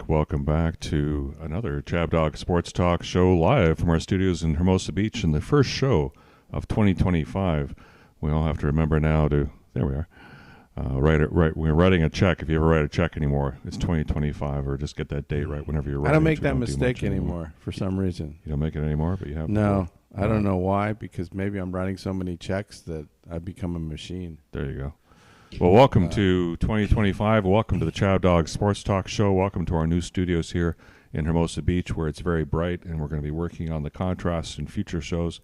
Welcome back to another ChabDog Sports Talk show live from our studios in Hermosa Beach, and the first show of 2025. We all have to remember now to, there we are, right. We're writing a check. If you ever write a check anymore, it's 2025, or just get that date right whenever you're writing. I don't make that mistake anymore for some reason. You don't make it anymore, but you have. No, I don't know why, because maybe I'm writing so many checks that I've become a machine. There you go. Well, welcome to 2025. Welcome to the ChabDog Sports Talk Show. Welcome to our new studios here in Hermosa Beach, where it's very bright, and we're going to be working on the contrasts in future shows.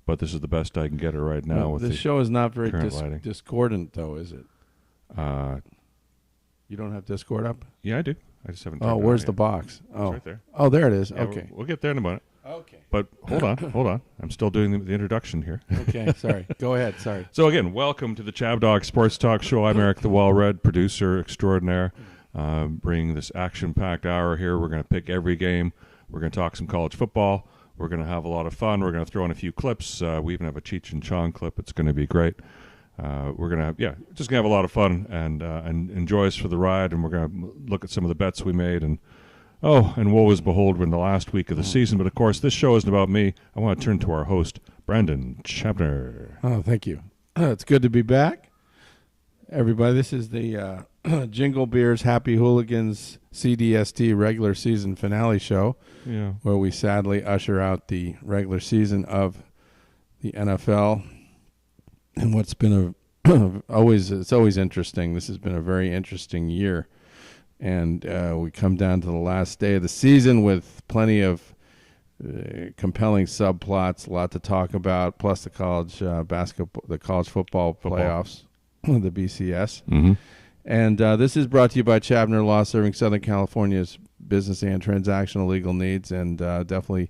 But this is the best I can get it right now. With this show is not very discordant, though, is it? You don't have Discord up? Yeah, I do. I just haven't. Where's the box? It's right there. Oh, there it is. Yeah, okay, we'll get there in a minute. Okay. But hold on. I'm still doing the introduction here. Okay, sorry. Go ahead, sorry. So again, welcome to the ChabDog Sports Talk Show. I'm Eric the Well-Read, producer extraordinaire, bringing this action-packed hour here. We're going to pick every game. We're going to talk some college football. We're going to have a lot of fun. We're going to throw in a few clips. We even have a Cheech and Chong clip. It's going to be great. We're going to have, just going to have a lot of fun and enjoy us for the ride. And we're going to look at some of the bets we made and woe is behold in the last week of the season. But, of course, this show isn't about me. I want to turn to our host, Brandon Chapner. Oh, thank you. It's good to be back. Everybody, this is the Jingle Beers, Happy Hooligans, CDST regular season finale show, where we sadly usher out the regular season of the NFL. And what's been it's always interesting. This has been a very interesting year. And we come down to the last day of the season with plenty of compelling subplots, a lot to talk about, plus the college basketball, the college football playoffs, the BCS. Mm-hmm. And this is brought to you by Chabner Law, serving Southern California's business and transactional legal needs. And definitely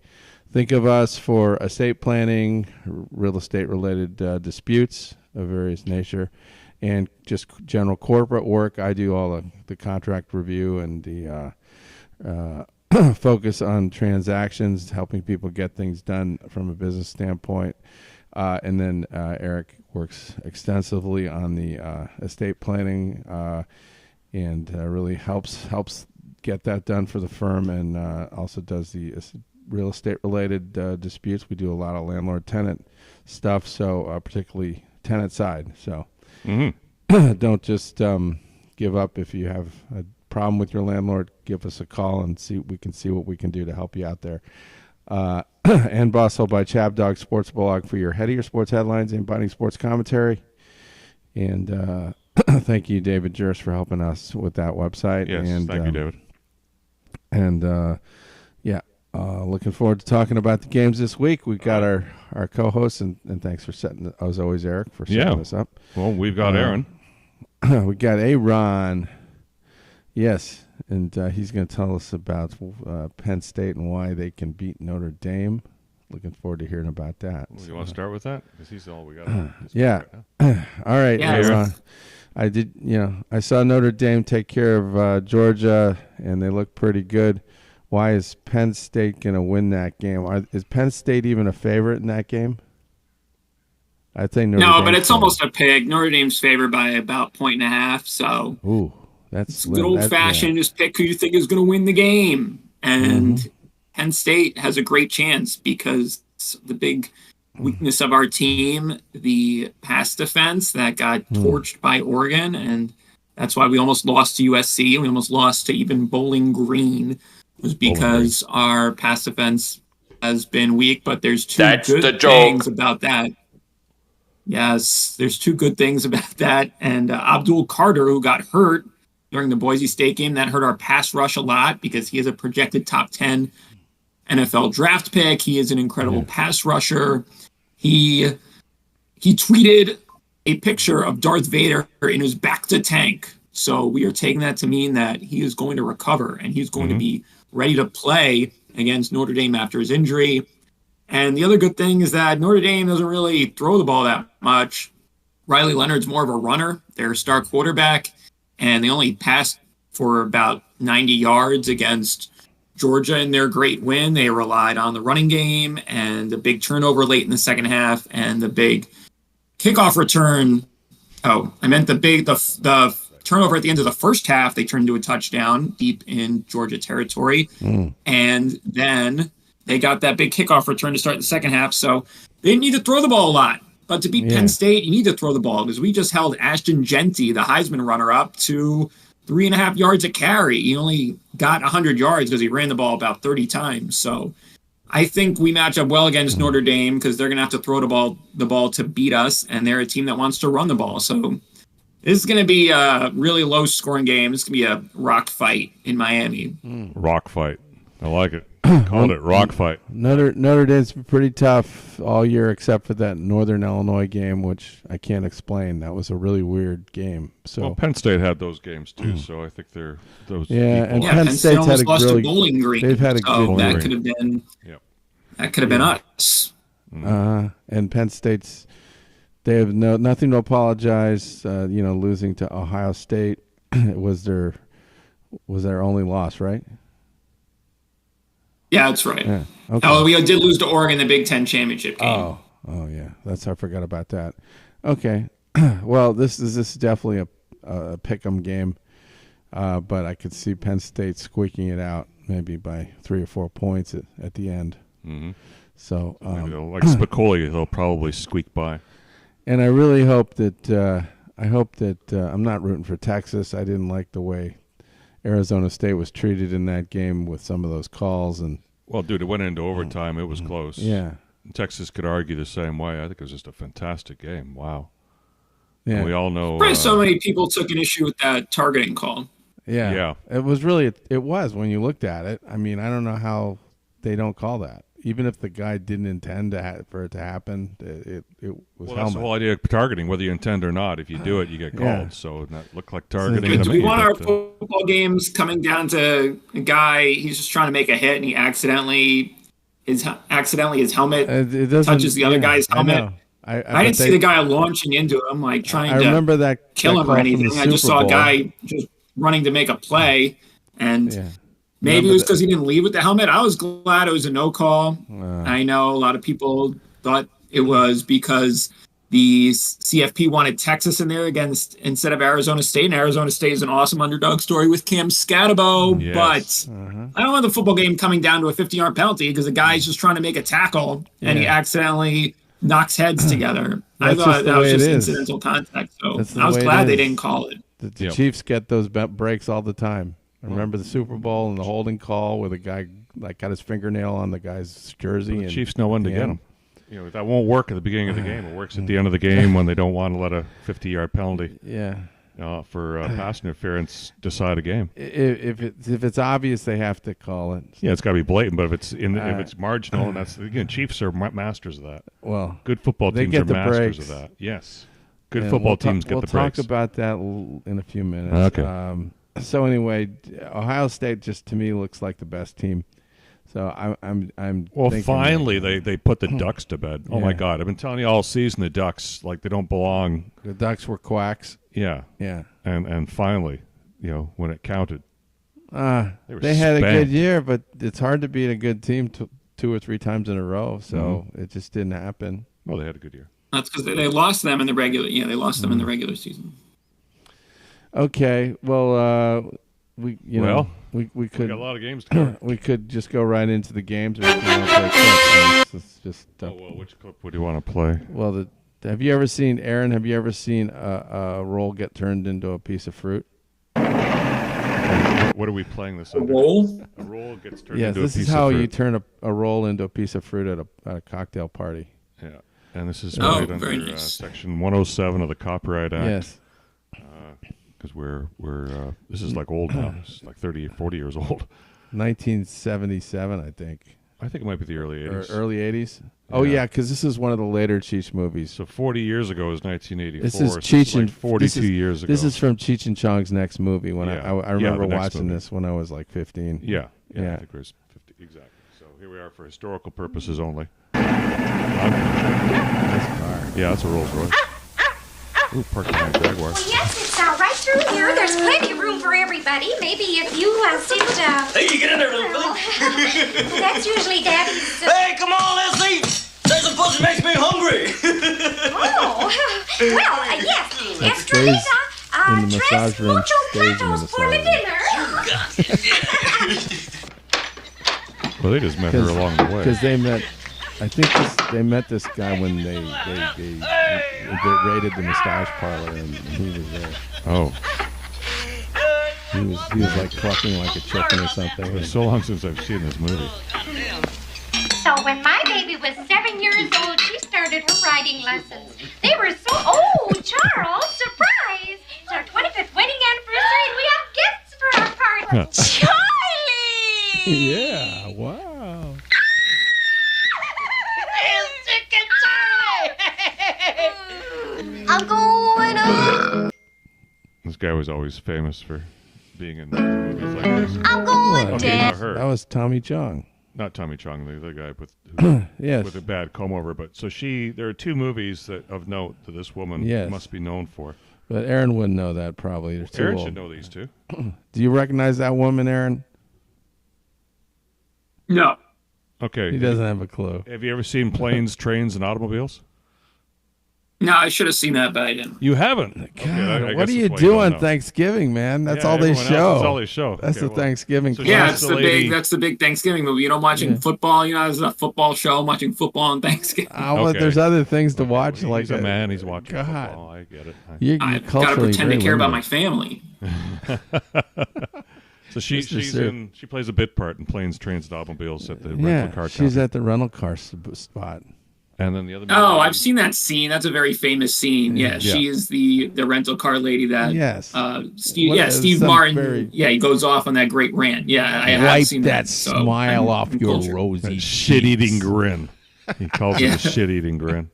think of us for estate planning, real estate-related disputes of various nature, and just general corporate work. I do all the contract review and the focus on transactions, helping people get things done from a business standpoint. And then Eric works extensively on the estate planning and really helps get that done for the firm, and also does the real estate-related disputes. We do a lot of landlord-tenant stuff, so particularly tenant side. So. Mm-hmm. Don't just give up. If you have a problem with your landlord, give us a call and we can see what we can do to help you out there. And also by ChabDog Sports Blog for your head of your sports headlines and biting sports commentary. And thank you, David Jurist, for helping us with that website. Yes, and, thank you, David. And looking forward to talking about the games this week. We've got our co-hosts, and thanks for setting, as always, Eric, for setting this up. Well, we've got Aaron. We got Aaron. Yes, and he's going to tell us about Penn State and why they can beat Notre Dame. Looking forward to hearing about that. Well, you want to start with that? Because he's all we got. Yeah. Right all right, Aaron. I saw Notre Dame take care of Georgia, and they look pretty good. Why is Penn State going to win that game? Is Penn State even a favorite in that game? I think Notre Dame's but it's almost a pig. Notre Dame's favored by about 1.5. So that's good old-fashioned. Just pick who you think is going to win the game. And Penn State has a great chance because the big weakness of our team, the pass defense that got torched by Oregon, and that's why we almost lost to USC. We almost lost to even Bowling Green. Was because our pass defense has been weak, but there's two good things about that. Yes, there's two good things about that. And Abdul Carter, who got hurt during the Boise State game, that hurt our pass rush a lot because he is a projected top 10 NFL draft pick. He is an incredible pass rusher. He tweeted a picture of Darth Vader in his back to tank. So we are taking that to mean that he is going to recover and he's going to be ready to play against Notre Dame after his injury. And the other good thing is that Notre Dame doesn't really throw the ball that much. Riley Leonard's more of a runner, their star quarterback, and they only passed for about 90 yards against Georgia in their great win. They relied on the running game and the big turnover late in the second half and the big kickoff return. Oh, I meant the turnover at the end of the first half. They turned into a touchdown deep in Georgia territory. And then they got that big kickoff return to start the second half. So they didn't need to throw the ball a lot. But to beat Penn State, you need to throw the ball because we just held Ashton Genty, the Heisman runner-up, to 3.5 yards a carry. He only got 100 yards because he ran the ball about 30 times. So I think we match up well against Notre Dame because they're going to have to throw the ball to beat us, and they're a team that wants to run the ball. So this is going to be a really low-scoring game. It's going to be a rock fight in Miami. Rock fight. I like it. Called it rock fight. Notre Dame's been pretty tough all year except for that Northern Illinois game, which I can't explain. That was a really weird game. So Well, Penn State had those games too, so I think they're those. and Yeah, Penn State almost lost to Bowling Green. They've had a so good that could have been. Yep. That could have been us. And Penn State's they have nothing to apologize. Losing to Ohio State was their only loss, right? Yeah, that's right. Yeah. Okay. Oh, we did lose to Oregon in the Big Ten championship game. Oh yeah. I forgot about that. Okay. Well, this is definitely a pick'em game, but I could see Penn State squeaking it out maybe by 3 or 4 points at the end. Mm-hmm. So like Spicoli, they'll probably squeak by. And I really hope that I'm not rooting for Texas. I didn't like the way Arizona State was treated in that game with some of those calls. And Well, dude, it went into overtime. It was close. Yeah. Texas could argue the same way. I think it was just a fantastic game. Wow. Yeah. And we all know. So many people took an issue with that targeting call. Yeah. Yeah. It was when you looked at it. I mean, I don't know how they don't call that. Even if the guy didn't intend for it to happen, it was That's the whole idea of targeting, whether you intend or not. If you do it, you get called. Yeah. So that looked like targeting. Do we want our football games coming down to a guy, he's just trying to make a hit and he accidentally his helmet touches the other guy's helmet. I didn't see the guy launching into him, like trying to remember that kill him or anything. I just saw a guy just running to make a play, and maybe it was because he didn't leave with the helmet. I was glad it was a no call. I know a lot of people thought it was because the CFP wanted Texas in there against instead of Arizona State, and Arizona State is an awesome underdog story with Cam Scatabo. Yes. But I don't want the football game coming down to a 50-yard penalty because the guy's just trying to make a tackle and he accidentally knocks heads together. I thought that was just incidental contact. So I was glad they didn't call it. The Chiefs get those breaks all the time. I remember the Super Bowl and the holding call where the guy got his fingernail on the guy's jersey. The Chiefs know when to get him. That won't work at the beginning of the game. It works at the end of the game when they don't want to let a 50-yard penalty. For pass interference decide a game. If it's obvious, they have to call it. Yeah, it's got to be blatant. But if it's marginal, and that's Chiefs are masters of that. Well, good football teams are masters of that. Yes, good football teams get the breaks. We'll talk about that in a few minutes. Okay. So anyway, Ohio State just to me looks like the best team. So I'm. Well, finally they put the Ducks to bed. Oh my God! I've been telling you all season the Ducks they don't belong. The Ducks were quacks. Yeah. And finally, when it counted, they had a good year, but it's hard to beat a good team 2 or 3 times in a row. So it just didn't happen. Well, they had a good year. That's because they lost them in the regular. Yeah, they lost them in the regular season. Okay. Well, we could got a lot of games to cover. We could just go right into the games. Or it's just. Which clip would you want to play? Well, have you ever seen a roll get turned into a piece of fruit? What are we playing this under? A roll? A roll gets turned into a piece of fruit. Yes, this is how you turn a roll into a piece of fruit at a cocktail party. Yeah, and this is right under nice. Section 107 of the Copyright Act. Yes. Because we're this is old now. It's 30 or 40 years old. 1977, I think. I think it might be the early 80s. Early 80s? Oh, yeah, because this is one of the later Cheech movies. So 40 years ago is 1984. This is Cheech and 42 years ago. This is from Cheech and Chong's next movie. When I remember watching this when I was 15. Yeah. I think it was 50. Exactly. So here we are for historical purposes only. Nice car. Yeah, that's a Rolls Royce. Ooh, parked behind a Jaguar. Well, yes, it's right through here. There's plenty of room for everybody. Maybe if you sit. Hey, you get in there, little Philly. Well, that's usually Daddy's. Hey, come on, let's eat. Say some pussy makes me hungry. Oh, well, yes. Extra stays pizza. in the massage Tres room, mucho stays in the platos for the massage dinner. Well, they just met her along the way. Because they met. I think they met this guy when they raided the massage parlor, and he was there. Oh, He was like clucking like a chicken or something. it's so long since I've seen this movie. So when my baby was 7 years old, she started her riding lessons. They were so... Oh, Charles, surprise! It's our 25th wedding anniversary, and we have gifts for our party. Charlie! Yeah, wow. I'm going up. This guy was always famous for being in movies like this. I'm going What? Okay, down. not her. That was Tommy Chong. Not Tommy Chong, the guy with Yes. with a bad comb over. But so there are two movies that of note that this woman Yes. must be known for. But Aaron wouldn't know that probably. They're too Aaron old. should know these two. Do you recognize that woman, Aaron? No. Okay. He doesn't have a clue. Have you ever seen Planes, Trains, and Automobiles? No, I should have seen that, but I didn't. You haven't. God, I what guess do you that's why do don't on know. Thanksgiving, man? That's Yeah, all they everyone else, show. That's all they show. That's Okay, the Thanksgiving. so club. Yeah, That's it's the the lady- big. That's the big Thanksgiving movie. You know, watching football. You know, there's a football show. I'm watching football on Thanksgiving. Well, Okay. there's other things to watch. He's like a man. He's watching God. football. I get it. You're I've got to culturally pretend to very care about my limited. family. So she's Sir. in. She plays a bit part in Planes, Trains, and Automobiles at the Yeah, rental car she's company. at the rental car spot. And then the other. Oh, movie- I've seen that scene. That's a very famous scene. Yeah, she is the rental car lady that. Yes. Steve. What Yeah, is Steve some Martin. very- Yeah, he goes off on that great rant. Yeah, I have Wipe seen that So smile I'm off your cultured. rosy shit-eating cheeks. grin. He calls Yeah. it a shit-eating grin.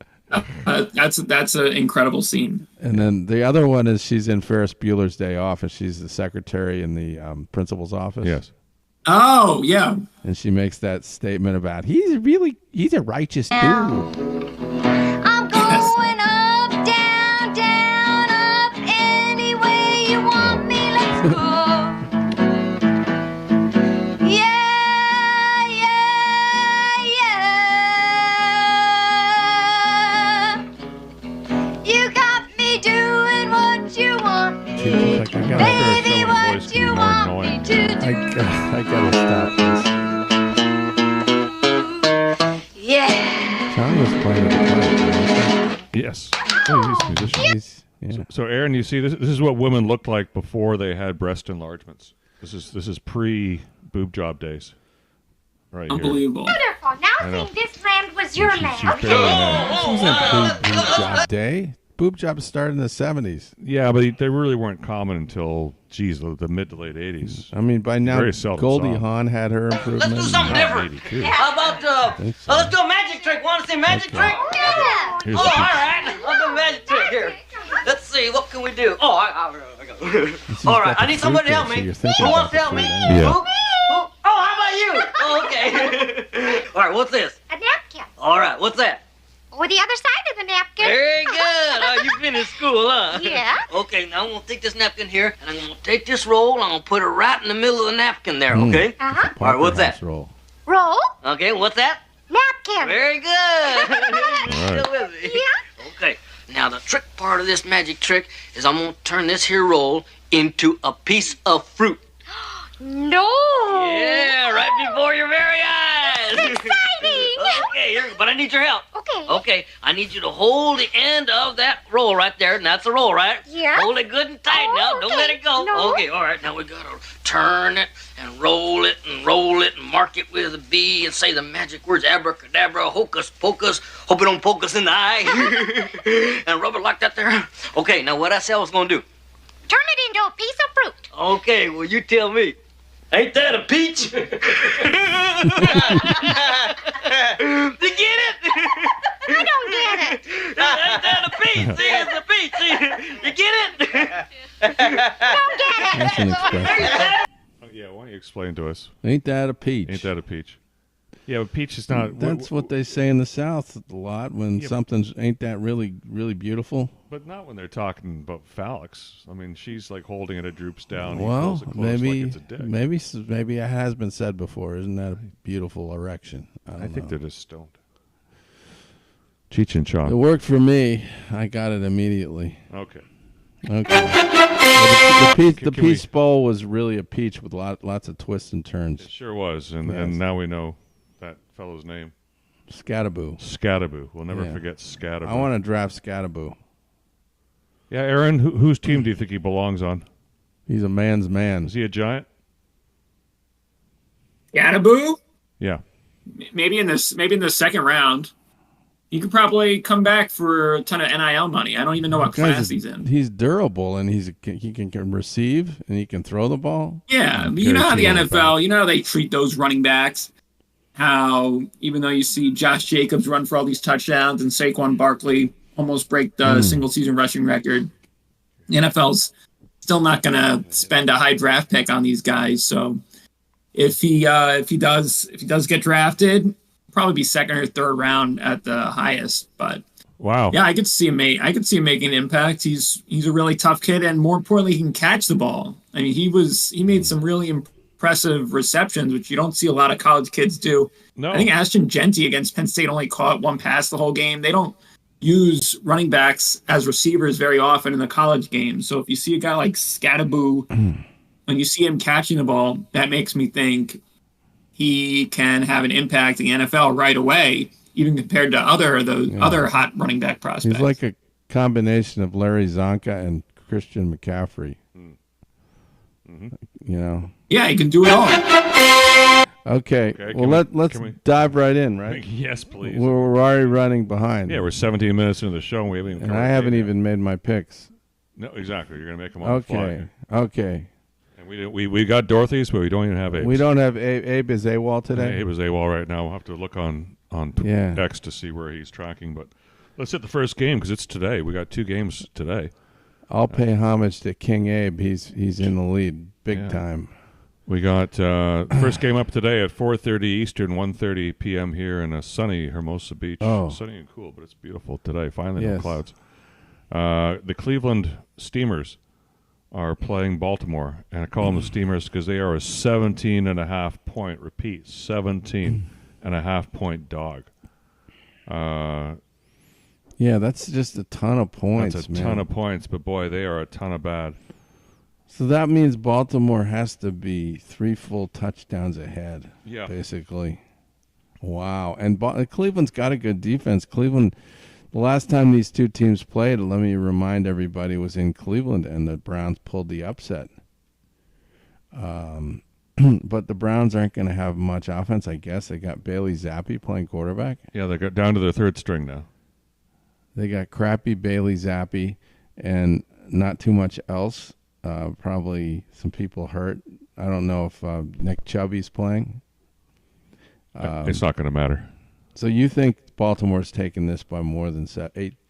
That's an incredible scene. And then the other one is she's in Ferris Bueller's Day Off, and she's the secretary in the principal's office. Yes. Oh yeah. And she makes that statement about he's a righteous dude. I'm going up, down, down, up. Any way you want me, let's go. Yeah, yeah, yeah. You got me doing what you want me She's like, I gotta, Baby, Someone's voice what can be you more want me annoying. to do? I gotta stop this. Yeah. Tommy was playing at the time. Yes. Oh, he's a musician. Yeah. So, Aaron, you see, this is what women looked like before they had breast enlargements. This is pre-boob job days. Right here. Unbelievable. Wonderful. I Now know. seeing this land was your She land. barely had- This wasn't pre-boob job day. Boob jobs started in the 70s. Yeah, but they really weren't common until, the mid to late 80s. I mean, by now, Very seldom Goldie saw. Hawn had her improvement. Let's do something different. 82. How about think so. let's do a magic trick. Want to see a magic Okay. trick? Yeah. Here's Oh, the all picture. right. I'll do a magic trick here. Let's see. What can we do? Oh, I go. She's All got right. the I need somebody to fruit help there, so me. you're thinking Who wants to about help the me? fruit anyway. Yeah. Who? Oh, how about you? Oh, okay. All right. What's this? A napkin. All right. What's that? Or the other side of the napkin. Very good. Oh, you've been in school, huh? Yeah. Okay, now I'm going to take this napkin here, and I'm going to take this roll, and I'm going to put it right in the middle of the napkin there, okay? Uh-huh. All right, what's that? House roll. Roll. Okay, what's that? Napkin. Very good. right. Still with me? Yeah. Okay, now the trick part of this magic trick is I'm going to turn this here roll into a piece of fruit. No. Yeah, right before your very eyes. Exciting. Okay, here, but I need your help. Okay. Okay, I need you to hold the end of that roll right there, and that's the roll, right? Yeah. Hold it good and tight Oh, now. Don't okay. let it go. No. Okay, all right. Now we gotta turn it and roll it and mark it with a B and say the magic words abracadabra, hocus pocus, hope it don't poke us in the eye, and rub it like that there. Okay, now what I said I was gonna do. Turn it into a piece of fruit. Okay, well you tell me. Ain't that a peach? You get it? I don't get it. Ain't that a peach? See, it's a peach. See, you get it? Don't get it. That's an expression. Oh, yeah, why don't you explain to us? Ain't that a peach? Ain't that a peach? Yeah, but peach is not. That's what they say in the South a lot when something's ain't that really beautiful. But not when they're talking about phallics. I mean, she's like holding it, it droops down. Well, he pulls it close maybe, like it's a dick. maybe it has been said before. Isn't that a beautiful erection? I think they're just stoned. Cheech and Chong. It worked for me. I got it immediately. Okay. Well, the peach bowl was really a peach with lots of twists and turns. It sure was, and now we know that fellow's name. Scataboo. We'll never forget Scataboo. I want to draft Scataboo. Yeah, Aaron, whose team do you think he belongs on? He's a man's man. Is he a giant? Scataboo? Yeah. Maybe in the second round. He could probably come back for a ton of NIL money. I don't even know what class he's in. He's durable, and he can receive, and he can throw the ball. Yeah, but you know how the NFL, you know how they treat those running backs? How even though you see Josh Jacobs run for all these touchdowns and Saquon Barkley almost break the single-season rushing record, the NFL's still not going to spend a high draft pick on these guys. So if he does get drafted, probably be second or third round at the highest. But wow, yeah, I could see him making an impact. He's a really tough kid, and more importantly, he can catch the ball. I mean, he made some really impressive receptions, which you don't see a lot of college kids do. No, I think Ashton Genty against Penn State only caught one pass the whole game. They don't use running backs as receivers very often in the college game. So if you see a guy like Scataboo, when you see him catching the ball, that makes me think he can have an impact in the NFL right away, even compared to other hot running back prospects. He's like a combination of Larry Zonka and Christian McCaffrey. Mm-hmm. You know? Yeah, he can do it all. Okay. Well, let's dive right in, right? Yes, please. We're already running behind. Yeah, we're 17 minutes into the show, and we haven't even. And I haven't even made my picks. No, exactly. You're gonna make them on the fly. Okay. And we got Dorothy's, but we don't even have Abe's. We don't have Abe is AWOL today. Abe is AWOL right now. We'll have to look on X to see where he's tracking. But let's hit the first game because it's today. We got 2 games today. I'll pay homage to King Abe. He's in the lead big time. We got first game up today at 4:30 Eastern, 1:30 p.m. here in a sunny Hermosa Beach. Oh. Sunny and cool, but it's beautiful today. Finally, no clouds. The Cleveland Steamers are playing Baltimore, and I call them the Steamers because they are a 17.5-point, repeat, 17.5-point dog. Yeah, that's just a ton of points, That's a ton of points, but boy, they are a ton of bad. So that means Baltimore has to be 3 full touchdowns ahead, basically. Wow. And Cleveland's got a good defense. Cleveland, the last time these two teams played, let me remind everybody, was in Cleveland, and the Browns pulled the upset. But the Browns aren't going to have much offense, I guess. They got Bailey Zappi playing quarterback. Yeah, they got down to their third string now. They got crappy Bailey Zappi and not too much else. Probably some people hurt. I don't know if Nick Chubb's playing. It's not going to matter. So you think Baltimore's taking this by more than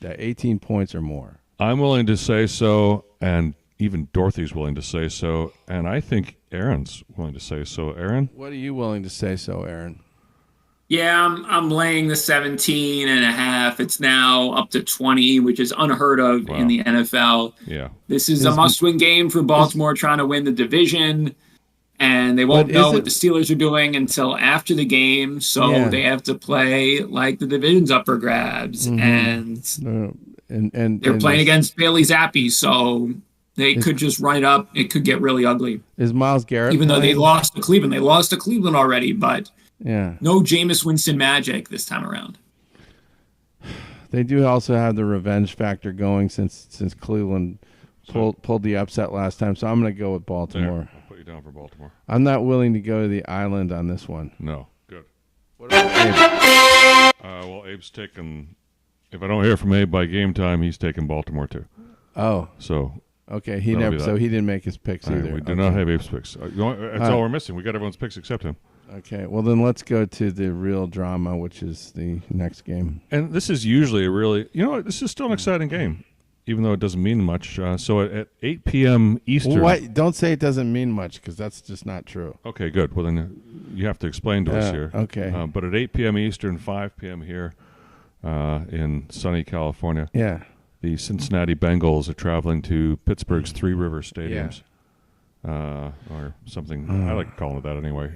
18 points or more? I'm willing to say so, and even Dorothy's willing to say so, and I think Aaron's willing to say so. Aaron? What are you willing to say so, Aaron? Yeah, I'm laying the 17.5. It's now up to 20, which is unheard of in the NFL. Yeah. This is a must-win game for Baltimore trying to win the division, and they won't know what the Steelers are doing until after the game, so they have to play like the division's up for grabs. And they're playing against Bailey Zappi, so they could just run it up. It could get really ugly. Is Myles Garrett Even though they lost to Cleveland. They lost to Cleveland already, but no Jameis Winston magic this time around. They do also have the revenge factor going since Cleveland pulled the upset last time, so I'm going to go with Baltimore. I'll put you down for Baltimore. I'm not willing to go to the island on this one. No. Good. What about Abe? Well, Abe's taking... If I don't hear from Abe by game time, he's taking Baltimore too. Oh. So... Okay, he didn't make his picks either. We do not have Abe's picks. That's all we're missing. We got everyone's picks except him. Okay, well then let's go to the real drama, which is the next game. And this is usually a really, this is still an exciting game. even though it doesn't mean much. So at 8 p.m. Eastern. Well, don't say it doesn't mean much, because that's just not true. Okay, good. Well, then you have to explain to us here. Okay. But at 8 p.m. Eastern, 5 p.m. here in sunny California, the Cincinnati Bengals are traveling to Pittsburgh's Three Rivers Stadiums. Or something. I like calling it that anyway.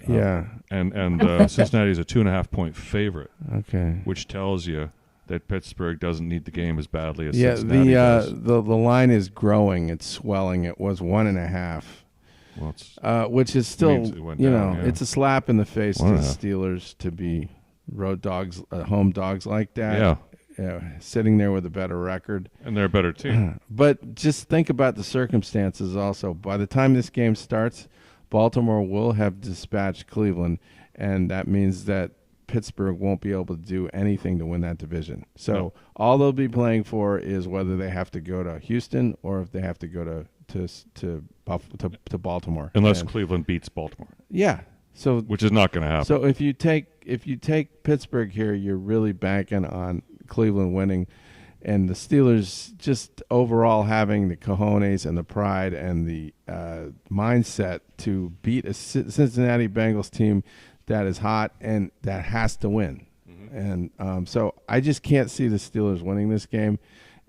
And Cincinnati is a 2.5-point favorite. Okay. Which tells you that Pittsburgh doesn't need the game as badly as Cincinnati does. The line is growing. It's swelling. It was 1.5. Well, which is still, it's a slap in the face to the 1.5. Steelers to be road dogs, home dogs like that. Sitting there with a better record. And they're a better team. But just think about the circumstances also. By the time this game starts, Baltimore will have dispatched Cleveland, and that means that Pittsburgh won't be able to do anything to win that division. So all they'll be playing for is whether they have to go to Houston or if they have to go to Baltimore. Unless Cleveland beats Baltimore. Yeah. So which is not going to happen. So if you take Pittsburgh here, you're really banking on Cleveland winning, and the Steelers just overall having the cojones and the pride and the mindset to beat a Cincinnati Bengals team that is hot and that has to win. And so I just can't see the Steelers winning this game,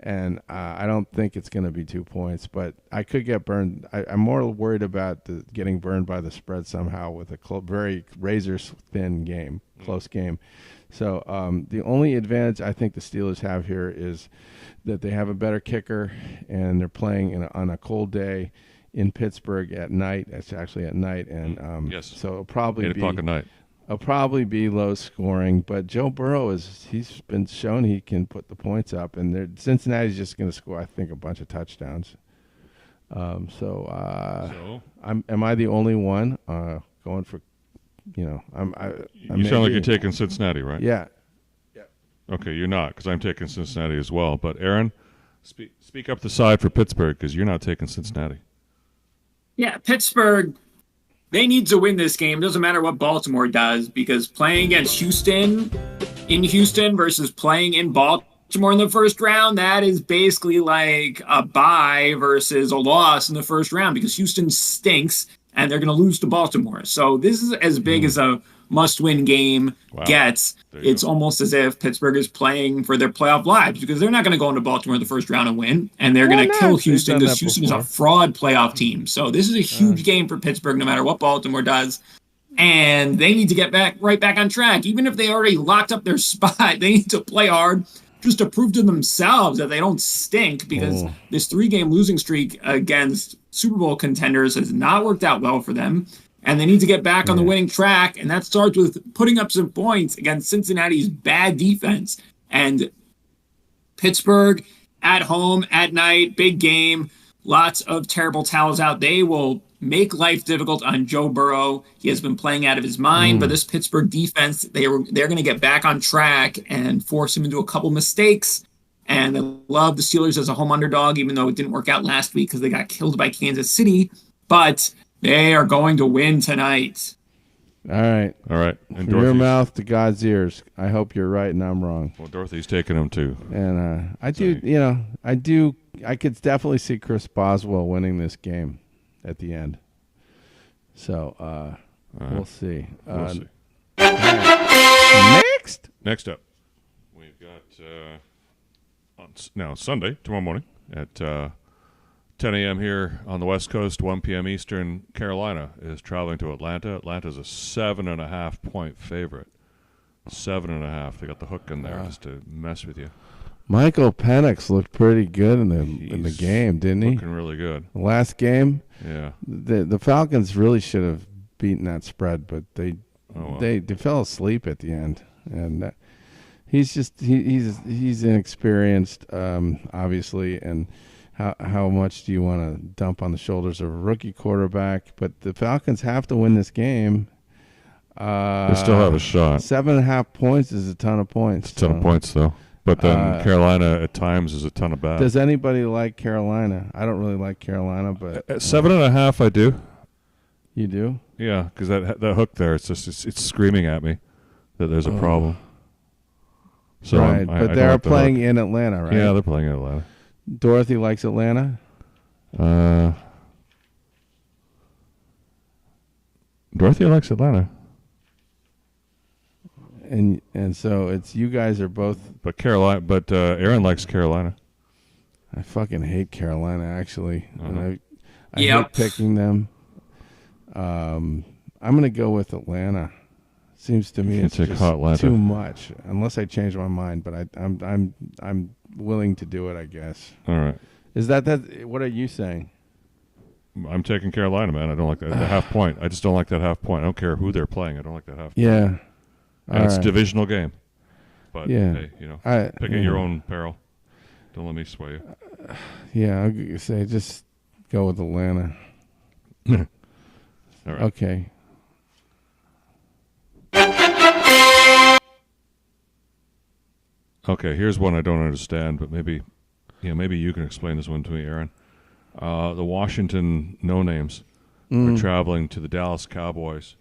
and I don't think it's going to be 2 points, but I could get burned. I'm more worried about getting burned by the spread somehow with a very razor-thin game, close game. So the only advantage I think the Steelers have here is that they have a better kicker, and they're playing on a cold day in Pittsburgh at night. It's actually at night, and so it'll probably 8 o'clock at night. It'll probably be low scoring, but Joe Burrow he's been shown he can put the points up, and Cincinnati's just going to score, I think, a bunch of touchdowns. Am I the only one going for? You sound like you're taking Cincinnati, right? Yeah. Okay, you're not, because I'm taking Cincinnati as well. But Aaron, speak up the side for Pittsburgh, because you're not taking Cincinnati. Yeah, Pittsburgh, they need to win this game. Doesn't matter what Baltimore does, because playing against Houston in Houston versus playing in Baltimore in the first round, that is basically like a bye versus a loss in the first round, because Houston stinks and they're going to lose to Baltimore. So this is as big as a must-win game gets. It's almost as if Pittsburgh is playing for their playoff lives, because they're not going to go into Baltimore in the first round and win, and they're going to kill Houston, because Houston is a fraud playoff team. So this is a huge game for Pittsburgh, no matter what Baltimore does. And they need to get right back on track. Even if they already locked up their spot, they need to play hard just to prove to themselves that they don't stink, because this 3-game losing streak against Super Bowl contenders has not worked out well for them. And they need to get back on the winning track, and that starts with putting up some points against Cincinnati's bad defense. And Pittsburgh, at home, at night, big game, lots of terrible towels out. They will make life difficult on Joe Burrow. He has been playing out of his mind, but this Pittsburgh defense, they're going to get back on track and force him into a couple mistakes. And I love the Steelers as a home underdog, even though it didn't work out last week because they got killed by Kansas City. But they are going to win tonight. All right. And from your mouth to God's ears. I hope you're right and I'm wrong. Well, Dorothy's taking them too. And I could definitely see Chris Boswell winning this game at the end. So we'll see. Next up, we've got Sunday, tomorrow morning at 10 a.m. here on the West Coast, 1 p.m. Eastern. Carolina is traveling to Atlanta. Atlanta's a 7.5-point favorite. 7.5. They got the hook in there just to mess with you. Michael Penix looked pretty good in the game, didn't he? Looking really good. The last game, yeah. The Falcons really should have beaten that spread, but they fell asleep at the end, and he's inexperienced, obviously, and. How much do you want to dump on the shoulders of a rookie quarterback? But the Falcons have to win this game. They still have a shot. 7.5 points is a ton of points. It's a ton of points, though. But then Carolina at times is a ton of bad. Does anybody like Carolina? I don't really like Carolina, but at 7.5, I do. You do? Yeah, because that hook there, it's screaming at me that there's a problem. So right, but they're playing in Atlanta, right? Yeah, they're playing in Atlanta. Dorothy likes Atlanta. Dorothy likes Atlanta. And so it's you guys are both. But Carolina. But Aaron likes Carolina. I fucking hate Carolina, actually. And I Yep. hate picking them. I'm gonna go with Atlanta. Seems to me it's take just hot Atlanta. too much. Unless I change my mind, but I'm willing to do it. I guess. All right. Is that? What are you saying? I'm taking Carolina, man. I don't like that the half point. I just don't like that half point. I don't care who they're playing. I don't like that half point. Yeah. And it's a right. divisional game. But Yeah. hey, pick at your own peril. Don't let me sway you. Yeah, I'll say just go with Atlanta. All right. Okay. Okay, here's one I don't understand, but maybe you can explain this one to me, Aaron. The Washington no-names are traveling to the Dallas Cowboys,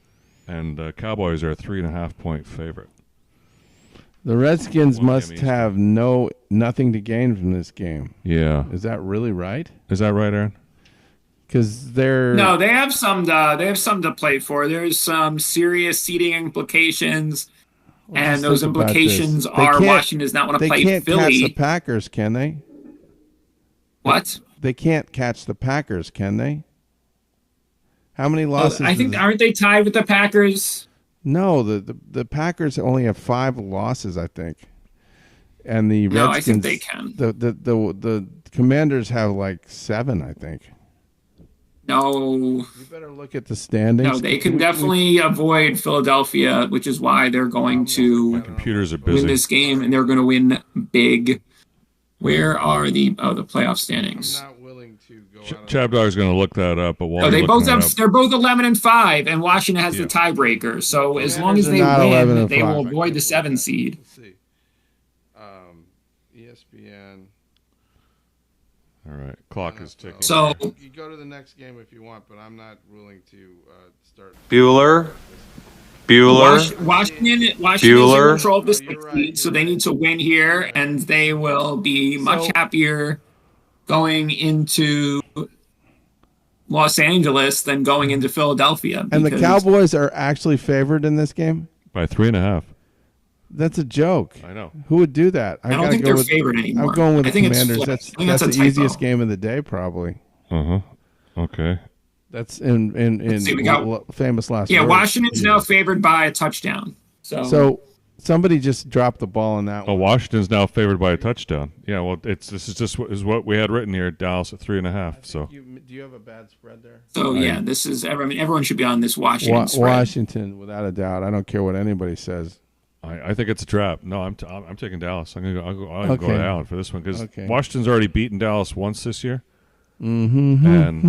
and the Cowboys are a 3.5-point favorite. The Redskins One must game have nothing to gain from this game. Yeah. Is that really right? Is that right, Aaron? Because they're No, they have some to play for. There's some serious seeding implications, and those think about implications this. They are can't- Washington does not want to they play can't catch the Philly. Packers, can they? What? They can't catch the Packers, can they? How many losses? I think aren't they tied with the Packers? No, the Packers only have 5 losses, I think, and the No, Redskins. I think they can. The Commanders have like 7, I think. No, You better look at the standings. no, they can definitely avoid Philadelphia, which is why they're going to Computers are win busy. this game, and they're going to win big. Where are the playoff standings? I'm not willing to go. ChabDog's going to look that up, but while No, you're they both looking that have. up, They're both 11-5, and Washington has Yeah. the tiebreaker. So as long as are they not win, 11-5. they will avoid the 7 seed. Let's see. ESPN. all right, clock is ticking. So You go to the next game if you want, but I'm not willing to start. Bueller. Washington is in Bueller. control of this You're right, seed, so you're they right. need to win here, and they will be much So- happier going into Los Angeles than going into Philadelphia. And the because- Cowboys are actually favored in this game. By 3.5. That's a joke. I know. Who would do that? I don't gotta think go they're with, favored anymore. I'm going with I the think it's Commanders. flipped. That's I think that's the a typo. easiest game of the day, probably. Okay. That's in see, we got- famous last Yeah, words. Washington's now favored by a touchdown. So somebody just dropped the ball on that Oh, one. Washington's now favored by a touchdown. Yeah, well, this is just what we had written here. Dallas at 3.5. So Do you have a bad spread there? So yeah, this is. I mean, everyone should be on this Washington spread. Washington, without a doubt. I don't care what anybody says. I think it's a trap. No, I'm taking Dallas. I'm gonna go. I'll go Okay. to Allen for this one because Okay. Washington's already beaten Dallas once this year. Mm-hmm. And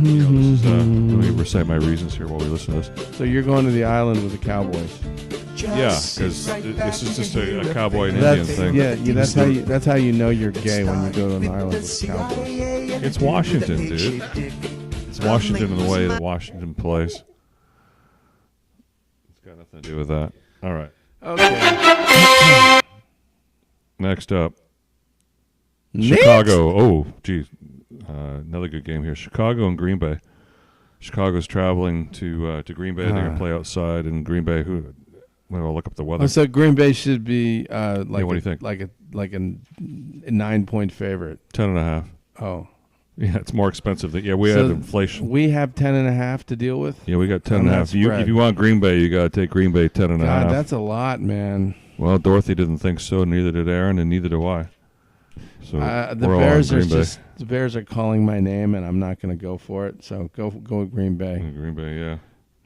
this is, let me recite my reasons here while we listen to this. So you're going to the island with the Cowboys. Yeah, because this is just a cowboy and Indian That's thing. that's how you know you're gay when you go to an island with the Cowboys. It's Washington, dude. It's Washington in the way that Washington plays. It's got nothing to do with that. All right. Okay. Next up, Chicago. Oh, geez. Another good game here. Chicago and Green Bay. Chicago's traveling to Green Bay. They're going to play outside in Green Bay. I'll look up the weather. So Green Bay should be what do you think? like a 9-point favorite. 10.5. Oh. Yeah, it's more expensive. We So have inflation. We have 10.5 to deal with. Yeah, we got 10.5. on that If spread. you want Green Bay, you got to take Green Bay 10.5. God, that's a lot, man. Well, Dorothy didn't think so. Neither did Aaron, and neither do I. So The we're all Bears on are Green Bay. the Bears are calling my name, and I'm not going to go for it. So go with Green Bay. Green Bay, yeah.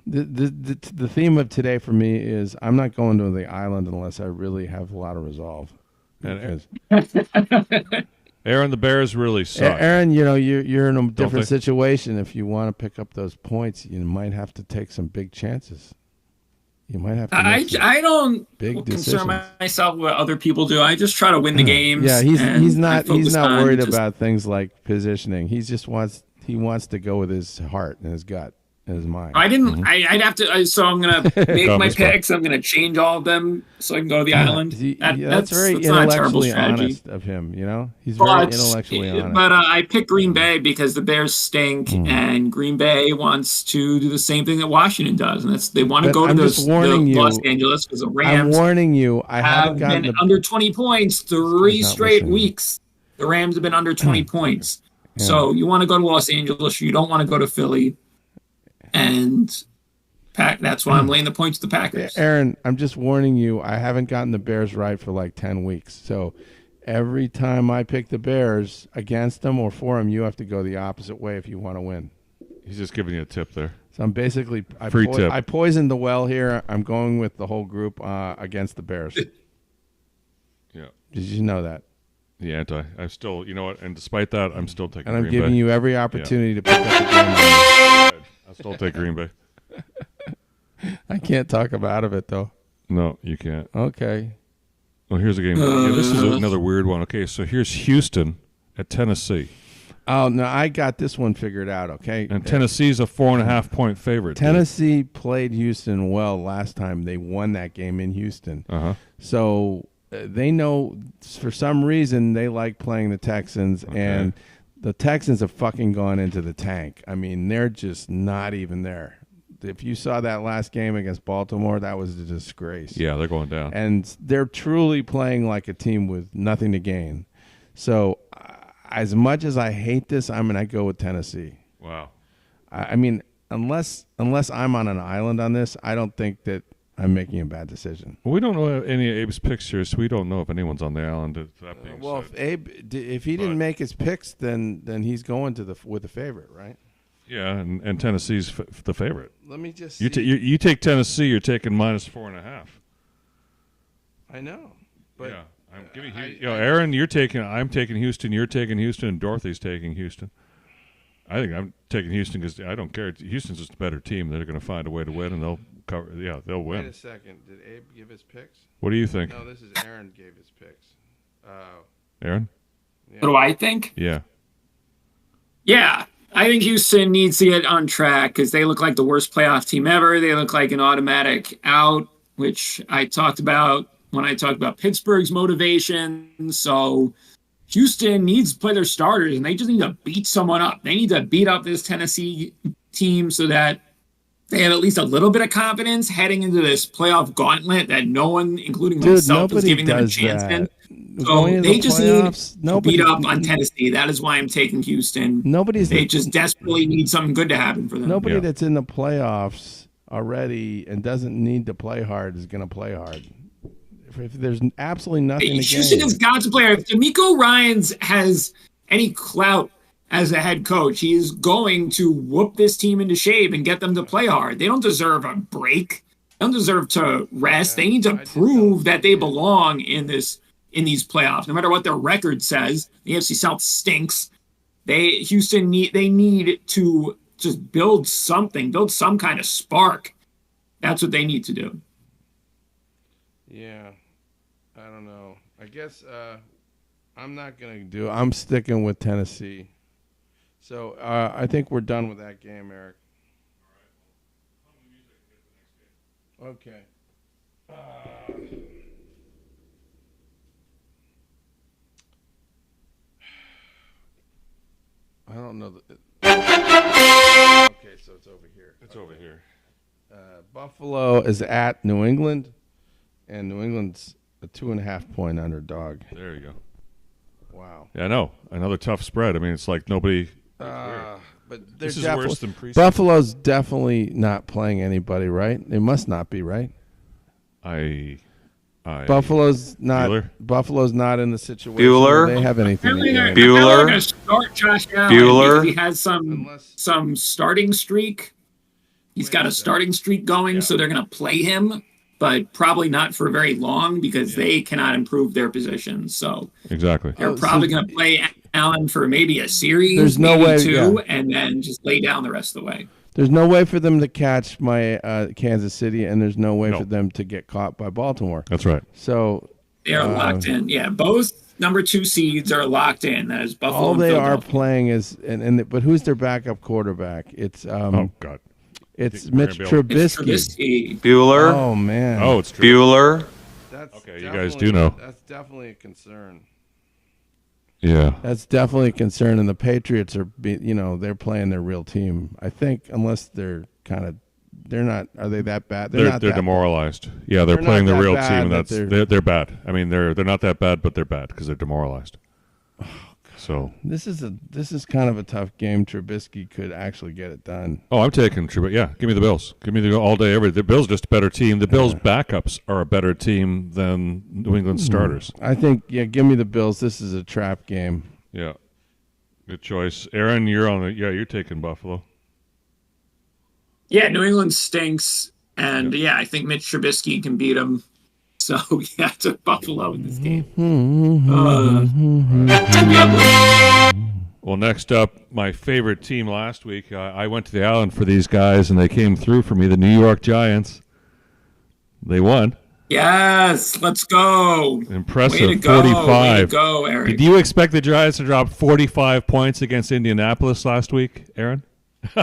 The theme of today for me is I'm not going to the island unless I really have a lot of resolve. And Because Aaron, the Bears really suck. Aaron, you're in a different they? situation. If you want to pick up those points, you might have to take some big chances. You might have to. make some I don't big concern decisions. myself with what other people do. I just try to win the games. Yeah, and he's I not focus on worried just- about things like positioning. He wants to go with his heart and his gut. is mine. I didn't. I'd have to. So I'm gonna make my Mr. picks. I'm gonna change all of them so I can go to the island. That's very that's not a terrible intellectually strategy. honest of him. He's very intellectually honest. But I picked Green Bay because the Bears stink, and Green Bay wants to do the same thing that Washington does, and they want to go to Los Angeles because the Rams. I'm warning you. I haven't gotten been under 20 points 3 straight weeks. The Rams have been under 20 points. Yeah. So you want to go to Los Angeles. You don't want to go to Philly. And that's why I'm laying the points to the Packers. Aaron, I'm just warning you. I haven't gotten the Bears right for like 10 weeks. So every time I pick the Bears against them or for them, you have to go the opposite way if you want to win. He's just giving you a tip there. So I'm basically tip. I poisoned the well here. I'm going with the whole group against the Bears. Yeah. Did you know that? Yeah, I'm still, you know what? And despite that, I'm still taking And I'm Green giving Bay. you every opportunity to pick up the game. I'll still take Green Bay. I can't talk him out of it, though. No, you can't. Okay. Well, here's a game. This is another weird one. Okay, so here's Houston at Tennessee. Oh, no, I got this one figured out, okay? And Tennessee's a 4.5-point favorite. Tennessee played Houston well last time. They won that game in Houston. Uh-huh. So they know for some reason they like playing the Texans, and the Texans have fucking gone into the tank. I mean, they're just not even there. If you saw that last game against Baltimore, that was a disgrace. Yeah, they're going down. And they're truly playing like a team with nothing to gain. So as much as I hate this, I'm going to go with Tennessee. Wow. I mean, unless I'm on an island on this, I don't think that I'm making a bad decision. Well, we don't know any of Abe's picks here, so we don't know if anyone's on the island. That being said. If he didn't make his picks, then he's going to with the favorite, right? Yeah, and Tennessee's the favorite. Let me just. You take Tennessee. You're taking -4.5. I know, but yeah, I'm giving Aaron. I'm taking Houston. You're taking Houston, and Dorothy's taking Houston. I think I'm taking Houston because I don't care. Houston's just a better team. They're going to find a way to win, and they'll cover. Yeah, they'll win. Wait a second. Did Abe give his picks? What do you think? No, this is Aaron gave his picks. Aaron? Yeah. What do I think? Yeah. Yeah. I think Houston needs to get on track because they look like the worst playoff team ever. They look like an automatic out, which I talked about when I talked about Pittsburgh's motivation. So Houston needs to play their starters, and they just need to beat someone up. They need to beat up this Tennessee team so that they have at least a little bit of confidence heading into this playoff gauntlet that no one, including myself, is giving them a chance in. So they just need to beat up on Tennessee. That is why I'm taking Houston. They just desperately need something good to happen for them. Nobody that's in the playoffs already and doesn't need to play hard is going to play hard. If there's absolutely nothing to gain. Houston has got to play hard. If DeMeco Ryans has any clout as a head coach, he is going to whoop this team into shape and get them to play hard. They don't deserve a break. They don't deserve to rest. They need to prove that they belong in these playoffs, no matter what their record says. The AFC South stinks. Houston need to just build something, build some kind of spark. That's what they need to do. Yeah, I don't know. I guess I'm sticking with Tennessee. So I think we're done with that game, Eric. Okay. I don't know. Okay, so it's over here. It's over here. Buffalo is at New England, and New England's a 2.5-point underdog. There you go. Wow. Yeah, I know. Another tough spread. I mean, it's like nobody. But this is worse than preseason. Buffalo's definitely not playing anybody, right? They must not be, right? Buffalo's not. Bueller? Buffalo's not in the situation where they have anything. Bueller going to start Josh Allen because he has some starting streak. He's got a starting streak going, so they're going to play him, but probably not for very long because they cannot improve their position. So exactly, they're probably going to play Allen for maybe a series, there's no way, two, and then just lay down the rest of the way. There's no way for them to catch my Kansas City, and there's no way for them to get caught by Baltimore. That's right. So they're locked in. Yeah, both number 2 seeds are locked in. That is Buffalo. All they are playing is, but who's their backup quarterback? It's oh God, It's Think we're Mitch gonna be It's Trubisky. Trubisky. Bueller. Oh man. Oh, it's true. Bueller. That's Okay, you guys do know. That's definitely a concern. Yeah. That's definitely a concern, and the Patriots are, they're playing their real team. I think unless they're not. Are they that bad? They're not that demoralized. Yeah, they're They're playing not the that real bad, team, and but they're bad. I mean, they're not that bad, but they're bad because they're demoralized. So This is kind of a tough game. Trubisky could actually get it done. I'm taking Trubisky. Yeah, give me the Bills. Give me the all day every. The Bills just a better team. The Bills backups are a better team than New England starters. I think. Give me the Bills. This is a trap game. Yeah, good choice, Aaron. You're on it. Yeah, you're taking Buffalo. Yeah, New England stinks, and I think Mitch Trubisky can beat them. So yeah, I took Buffalo in this game. Well, next up, my favorite team last week. I went to the island for these guys, and they came through for me. The New York Giants. They won. Yes, let's go. Impressive, Way to go. 45. Way to go, Eric. Did you expect the Giants to drop 45 points against Indianapolis last week, Aaron? I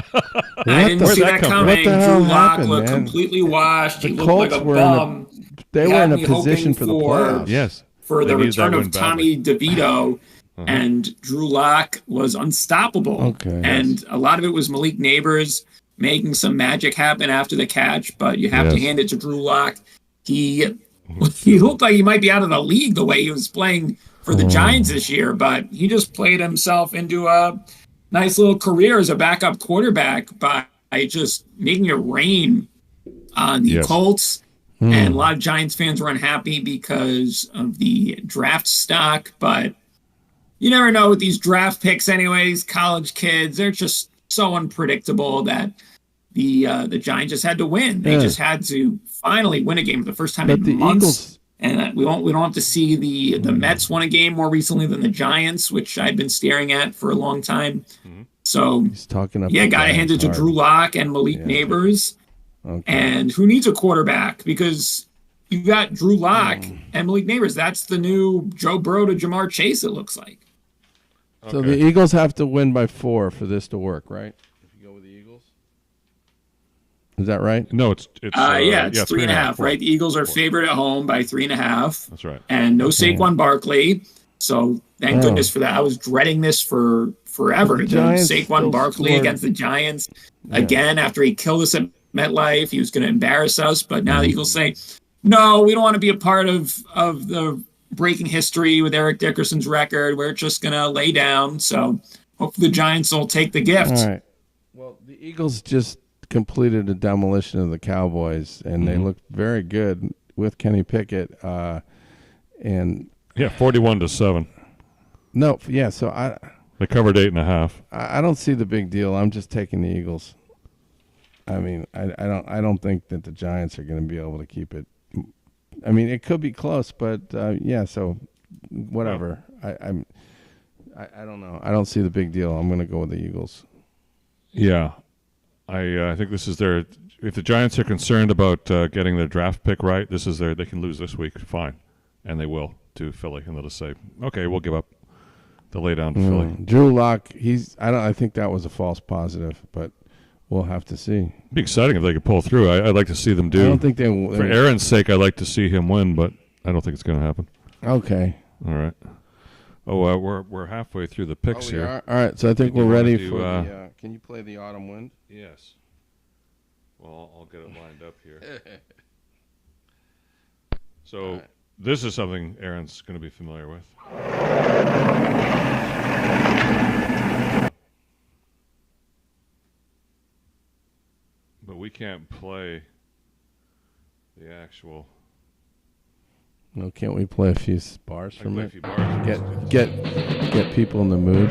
didn't Where'd see that that come from? coming. What the hell Drew Lock happened, looked man? completely washed. He The looked Colts like a were bum. They He were had in a me position hoping for the playoffs. Yes. for They the needed that return win of badly. Tommy DeVito, and Drew Lock was unstoppable. Okay. And a lot of it was Malik Neighbors making some magic happen after the catch, but you have to Yes. hand it to Drew Lock. He looked like he might be out of the league the way he was playing for the Giants this year, but he just played himself into a nice little career as a backup quarterback by just making it rain on the Yes. Colts. And a lot of Giants fans were unhappy because of the draft stock, but you never know with these draft picks anyways. College kids, they're just so unpredictable that the Giants just had to win. They just had to finally win a game for the first time But in the months. Eagles, And we don't have to see the Mets won a game more recently than the Giants, which I'd been staring at for a long time. So he's talking up. yeah, the got to hand it to Giants Drew hard. Lock and Malik Neighbors. Okay. And who needs a quarterback? Because you got Drew Lock and Malik Neighbors. That's the new Joe Burrow to Jamar Chase, it looks like. So the Eagles have to win by 4 for this to work, right? If you go with the Eagles, is that right? No, it's It's 3.5, right? The Eagles are favored at home by 3.5. That's right. And no Saquon Barkley. So thank goodness for that. I was dreading this for forever. The Giants Saquon still Barkley scored. against the Giants again after he killed us at MetLife. He was going to embarrass us, but now the Eagles say, no, we don't want to be a part of the breaking history with Eric Dickerson's record. We're just going to lay down. So hopefully the Giants will take the gift. All right. Well, the Eagles just completed a demolition of the Cowboys, and they looked very good with Kenny Pickett. And 41-7. no, yeah. So They covered 8.5. I don't see the big deal. I'm just taking the Eagles. I mean, I don't think that the Giants are going to be able to keep it. I mean, it could be close, but so whatever. I don't know. I don't see the big deal. I'm going to go with the Eagles. Yeah, I think this is their. If the Giants are concerned about getting their draft pick right, this is their. They can lose this week, fine, and they will to Philly, and they'll just say, okay, we'll give up. They'll lay down to Philly. Drew Lock, I think that was a false positive, but we'll have to see. It'd be exciting if they could pull through. I'd like to see them do. I don't think they will. For Aaron's sake, I'd like to see him win, but I don't think it's going to happen. Okay. All right. Oh, we're halfway through the picks We here. are? All right, so I think Did you we're wanna ready do, for the. Can you play the Autumn Wind? Yes. Well, I'll get it lined up here. So this is something Aaron's going to be familiar with. But we can't play the actual. No, can't we play a few bars I from play a it? few bars. Get people in the mood.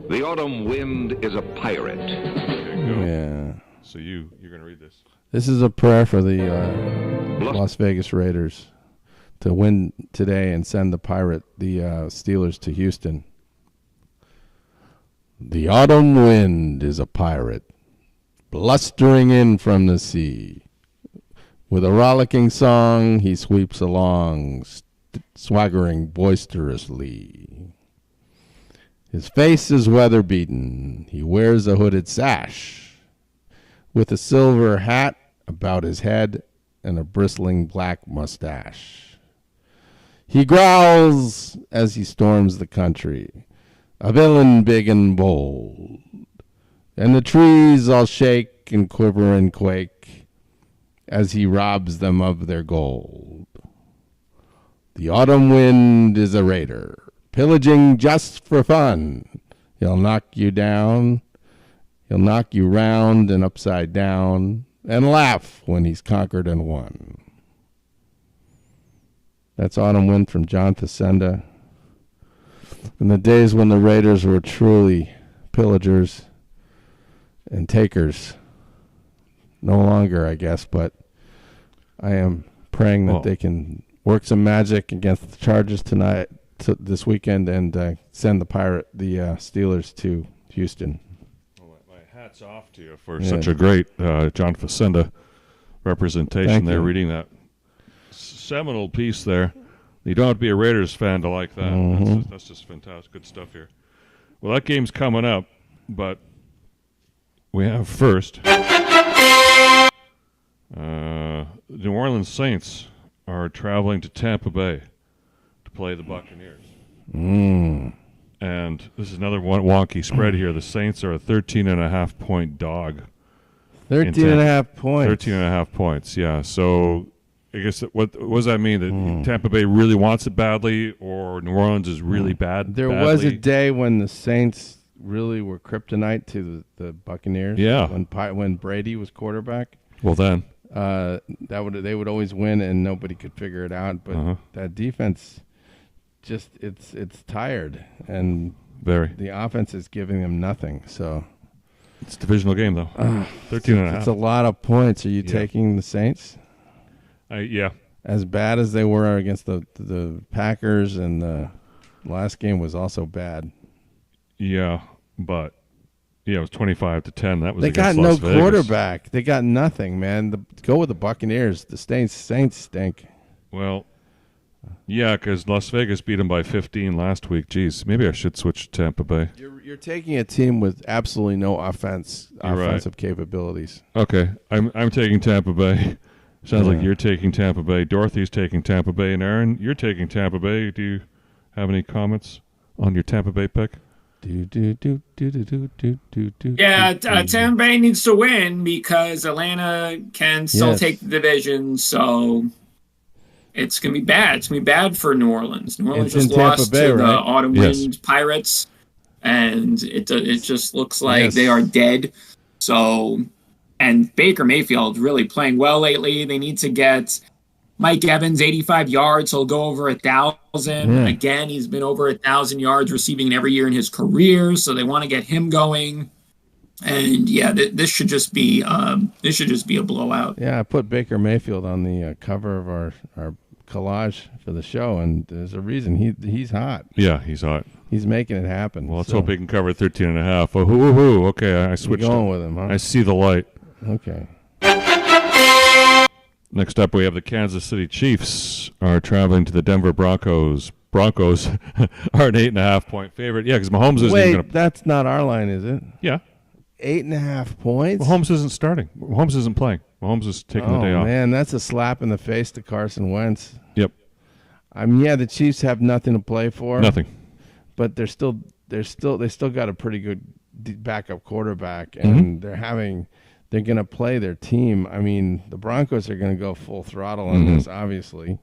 The autumn wind is a pirate. Okay, go. Yeah. So you're going to read this. This is a prayer for the Las Vegas Raiders to win today and send the Steelers to Houston. The autumn wind is a pirate, blustering in from the sea. With a rollicking song, he sweeps along, swaggering boisterously. His face is weather-beaten. He wears a hooded sash with a silver hat about his head and a bristling black mustache. He growls as he storms the country, a villain big and bold, and the trees all shake and quiver and quake as he robs them of their gold. The autumn wind is a raider, pillaging just for fun. He'll knock you down, he'll knock you round and upside down, and laugh when he's conquered and won. That's Autumn Wind from John Facenda. In the days when the Raiders were truly pillagers and takers. No longer, I guess, but I am praying that they can work some magic against the Chargers tonight, this weekend, and send the Steelers to Houston. Well, my hat's off to you for such a great John Facenda representation. Thank there, you. reading that seminal piece there. You don't have to be a Raiders fan to like that. Mm-hmm. That's just fantastic. Good stuff here. Well, that game's coming up, but we have first New Orleans Saints are traveling to Tampa Bay to play the Buccaneers. And this is another wonky spread here. The Saints are a 13.5-point dog. 13.5 points. 13.5 points, yeah. So I guess what does that mean? That Tampa Bay really wants it badly, or New Orleans is really bad? There was a day when the Saints really were kryptonite to the Buccaneers. Yeah. When Brady was quarterback. Well, then. They would always win and nobody could figure it out. But that defense, just it's tired, and the offense is giving them nothing. So it's a divisional game though. 13.5. It's a lot of points. Are you taking the Saints? Yeah. As bad as they were against the Packers, and the last game was also bad. Yeah, but it was 25-10. That was they got against no Las Vegas. quarterback. They got nothing, man. Go with the Buccaneers. The Saints stink. Well, yeah, because Las Vegas beat them by 15 last week. Jeez, maybe I should switch to Tampa Bay. You're taking a team with absolutely no offensive capabilities. Okay, I'm taking Tampa Bay. Sounds like you're taking Tampa Bay. Dorothy's taking Tampa Bay, and Aaron, you're taking Tampa Bay. Do you have any comments on your Tampa Bay pick? Yeah, Tampa Bay needs to win because Atlanta can still take the division, so it's going to be bad. It's going to be bad for New Orleans. New Orleans just lost to the Autumn Wind Pirates, and it just looks like they are dead. So, and Baker Mayfield really playing well lately. They need to get Mike Evans 85 yards. He'll go over 1,000. Yeah. Again, he's been over 1,000 yards receiving every year in his career. So they want to get him going. And yeah, this should just be a blowout. Yeah, I put Baker Mayfield on the cover of our collage for the show, and there's a reason. He's hot. Yeah, he's hot. He's making it happen. Well, let's hope he can cover 13.5. Oh, hoo. Okay, I switched. You're going with him, huh? I see the light. Okay. Next up, we have the Kansas City Chiefs are traveling to the Denver Broncos. Broncos are an 8.5-point favorite. Yeah, because Mahomes isn't even going to. That's not our line, is it? Yeah. 8.5 points? Mahomes isn't starting. Mahomes isn't playing. Mahomes is taking the day off. Oh, man, that's a slap in the face to Carson Wentz. Yep. I mean, yeah, the Chiefs have nothing to play for. Nothing. But they still got a pretty good backup quarterback, and they're going to play their team. I mean, the Broncos are going to go full throttle on this, obviously.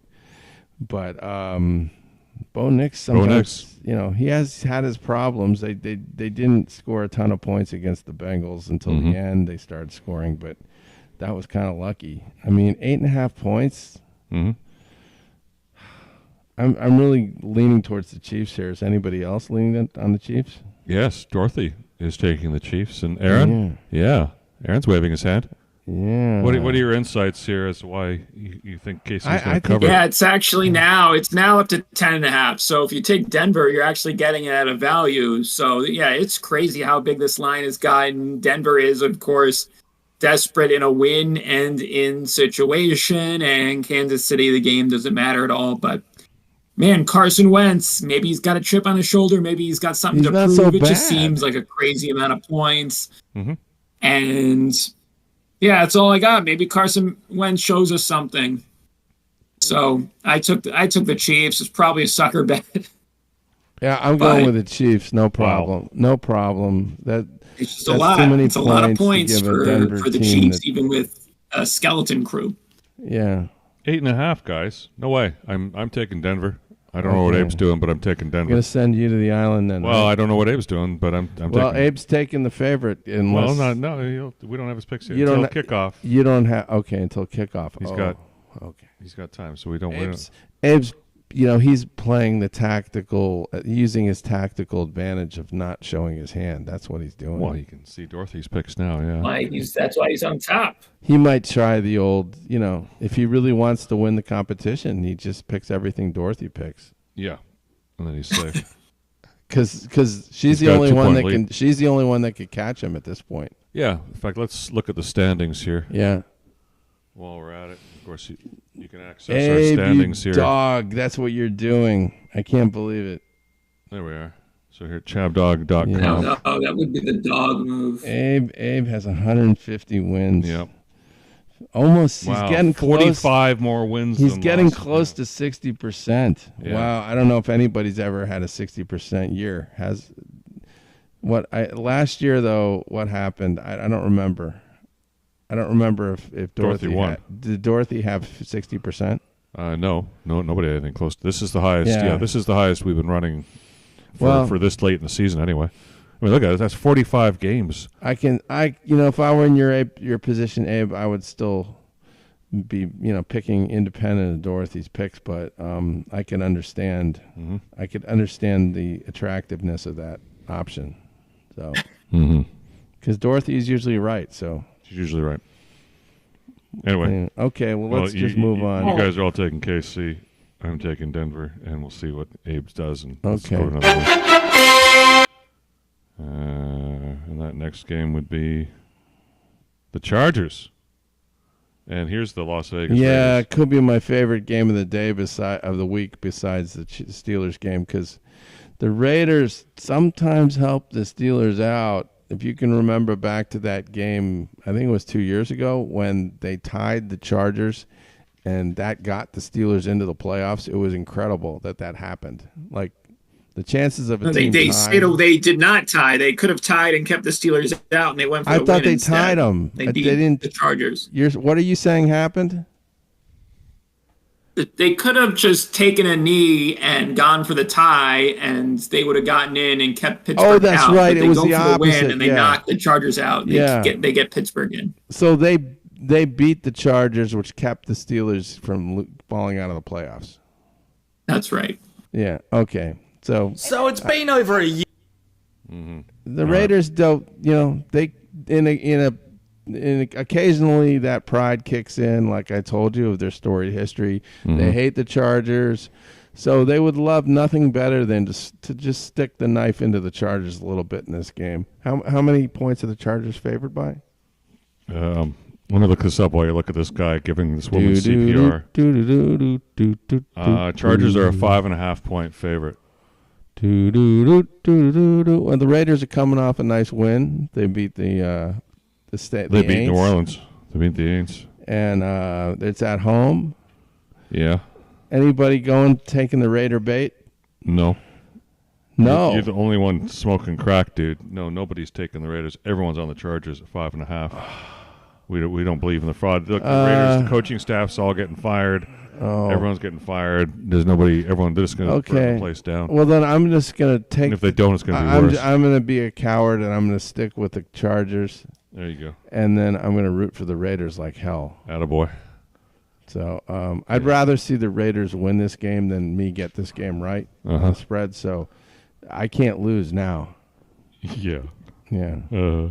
But Bo Nix sometimes, he has had his problems. They didn't score a ton of points against the Bengals until the end. They started scoring, but that was kind of lucky. I mean, 8.5 points. I'm really leaning towards the Chiefs here. Is anybody else leaning on the Chiefs? Yes, Dorothy is taking the Chiefs. And Aaron? Yeah. Aaron's waving his hand. Yeah. What are your insights here as to why you think KC's going to cover? Yeah, it's actually now up to 10.5. So if you take Denver, you're actually getting it at a value. So yeah, it's crazy how big this line has gotten. Denver is, of course, desperate in a win and in situation, and Kansas City, the game doesn't matter at all. But man, Carson Wentz, maybe he's got a chip on his shoulder. Maybe he's got something to prove. So it just bad. seems like a crazy amount of points. Mm-hmm. And yeah, that's all I got. Maybe Carson Wentz shows us something. So I took the Chiefs. It's probably a sucker bet. Yeah, I'm going with the Chiefs. No problem. Wow. No problem. It's just a lot. It's a lot of points for the Chiefs, even with a skeleton crew. Yeah. 8.5, guys. No way. I'm taking Denver. I don't know what Abe's doing, but I'm taking Denver. I'm going to send you to the island then. Well, I don't know what Abe's doing, but I'm taking... Well, Abe's taking the favorite. Unless we don't have his picks yet. Until kickoff. You don't have... Okay, until kickoff. He's got time, so we don't... Abe's, he's playing the tactical... using his tactical advantage of not showing his hand. That's what he's doing. Well, you can see Dorothy's picks now, yeah. That's why he's on top. He might try the old, if he really wants to win the competition, he just picks everything Dorothy picks. Yeah, and then he's safe. Because she's the only one that can. She's the only one that could catch him at this point. Yeah. In fact, let's look at the standings here. Yeah. While we're at it, of course, you can access our standings here. Dog, that's what you're doing. I can't believe it. There we are. So here, chabdog.com. Yeah. Oh, that would be the dog move. Abe has 150 wins. Yep. Almost. Wow. He's getting close. 45 more wins. He's getting close to 60%. Yeah. Wow. I don't know if anybody's ever had a 60% year. Last year though? What happened? I don't remember. I don't remember if Dorothy won. Did Dorothy have 60%? No, nobody had anything close. This is the highest. Yeah, this is the highest we've been running for this late in the season. Anyway, I mean, look at it. That's 45 games. If I were in your position, Abe, I would still be, picking independent of Dorothy's picks. But I can understand. Mm-hmm. I could understand the attractiveness of that option. So, because Dorothy is usually right. So. She's usually right. Anyway. Okay, let's just move on. You guys are all taking KC. I'm taking Denver, and we'll see what Abe's does. And okay. And that next game would be the Chargers. And here's the Las Vegas Yeah, Raiders. It could be my favorite game of the week besides the Steelers game, because the Raiders sometimes help the Steelers out. If you can remember back to that game, I think it was 2 years ago when they tied the Chargers, and that got the Steelers into the playoffs. It was incredible that happened. Like the chances of a team they did not tie. They could have tied and kept the Steelers out, and they went for the win. I thought they instead. tied them. They didn't. The Chargers. What are you saying happened? They could have just taken a knee and gone for the tie, and they would have gotten in and kept Pittsburgh out. Oh, that's right. It was the opposite. Win, and they knocked the Chargers out. They get Pittsburgh in. So they beat the Chargers, which kept the Steelers from falling out of the playoffs. That's right. Yeah. Okay. So it's been over a year. Mm-hmm. The Raiders don't. They occasionally that pride kicks in, like I told you, of their storied history. Mm-hmm. They hate the Chargers, so they would love nothing better than to just stick the knife into the Chargers a little bit in this game. How many points are the Chargers favored by? Let me look this up while you look at this guy giving this woman CPR. Chargers are a 5.5 point favorite. And the Raiders are coming off a nice win. They beat the state. They beat New Orleans. They beat the Aints. And it's at home. Yeah. Anybody taking the Raider bait? No. No. You're the only one smoking crack, dude. No, nobody's taking the Raiders. Everyone's on the Chargers at 5.5. We don't believe in the fraud. Look, the Raiders, the coaching staff's all getting fired. Oh. Everyone's getting fired. There's nobody. Everyone just going to burn the place down. Well, then I'm just going to take. And if they don't, it's going to be worse. I'm going to be a coward, and I'm going to stick with the Chargers. There you go. And then I'm going to root for the Raiders like hell. Attaboy. So I'd rather see the Raiders win this game than me get this game right on the spread. So I can't lose now. Yeah. Yeah.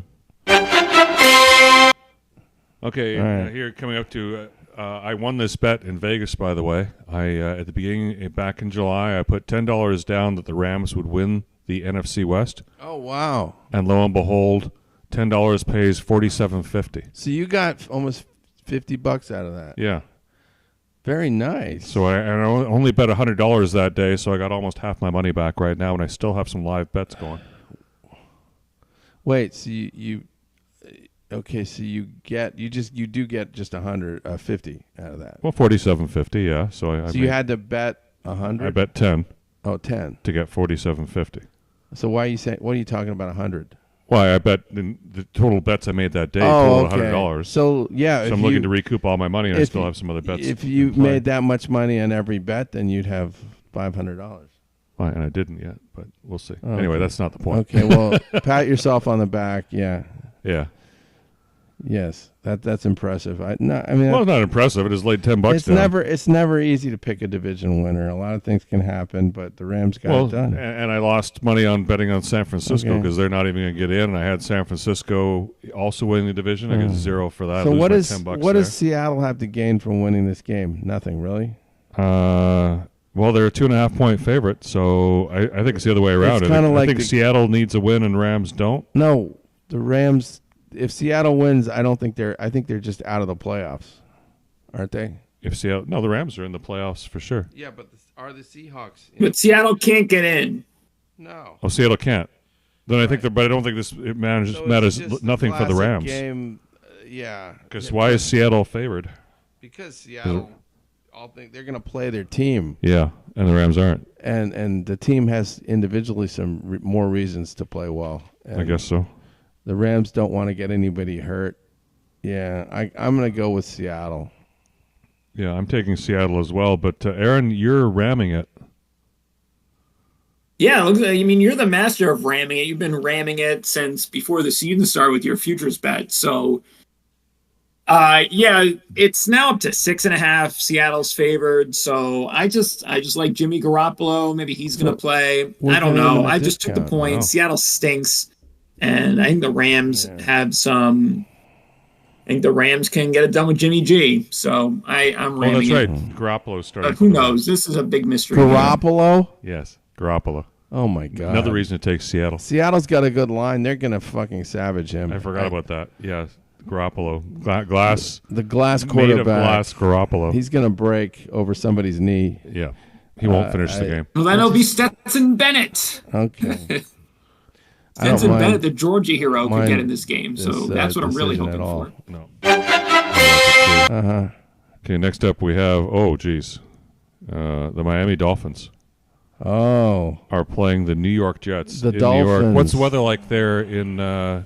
Okay, right. Here coming up to, I won this bet in Vegas, by the way. At the beginning, back in July, I put $10 down that the Rams would win the NFC West. Oh, wow. And lo and behold, $10 pays $47.50. So you got almost $50 out of that. Yeah. Very nice. So I only bet $100 that day, so I got almost half my money back right now, and I still have some live bets going. Wait, so you okay? So you do get just 150 out of that. Well, 47.50, yeah. So you had to bet 100. I bet 10. Oh, 10 to get 47.50. So why are you saying? What are you talking about? 100? Why I bet the total bets I made that day Oh, totaled okay. $100. So yeah, So I'm looking to recoup all my money, and I still have some other bets. If you made that much money on every bet, then you'd have $500. Well, and I didn't yet, but we'll see. Oh, Anyway, okay. that's not the point. Okay, well, pat yourself on the back. Yeah. Yeah. Yes, that's impressive. Well, it's not impressive. It is laid $10 down. It's never easy to pick a division winner. A lot of things can happen, but the Rams got it done. And I lost money on betting on San Francisco because they're not even going to get in. And I had San Francisco also winning the division. I get 0 for that. So what $10 does Seattle have to gain from winning this game? Nothing, really. Well, they're a 2.5-point favorite, so I think it's the other way around. I think Seattle needs a win and Rams don't. No, the Rams. If Seattle wins, I think they're just out of the playoffs, aren't they? The Rams are in the playoffs for sure. Yeah, but are the Seahawks? But Seattle can't get in. No. Oh, Seattle can't. Then I think, but I don't think it matters nothing for the Rams. Game, yeah. Because why is Seattle favored? Because Seattle all think they're going to play their team. Yeah, and the Rams aren't. And the team has individually some more reasons to play well. I guess so. The Rams don't want to get anybody hurt. Yeah, I'm going to go with Seattle. Yeah, I'm taking Seattle as well. But, Aaron, you're ramming it. Yeah, you're the master of ramming it. You've been ramming it since before the season started with your futures bet. So, it's now up to 6.5. Seattle's favored. So I just like Jimmy Garoppolo. Maybe he's going to play. I don't know. I just took the point. Wow. Seattle stinks. And I think the Rams have some. I think the Rams can get it done with Jimmy G. So I'm ramming that's right. Garoppolo started. But who knows? This is a big mystery. Garoppolo? Yes, Garoppolo. Oh, my God. Another reason to take Seattle. Seattle's got a good line. They're going to fucking savage him. I forgot about that. Yeah, Garoppolo. Glass. The glass quarterback. Made of glass Garoppolo. He's going to break over somebody's knee. Yeah. He won't finish the game. Well, then it'll be Stetson Bennett. Okay. Stetson Bennett, the Georgia hero, could get in this game. So that's what I'm really hoping for. No. Uh-huh. Okay, next up we have, the Miami Dolphins. Are playing the New York Jets in Dolphins. New York. What's the weather like there in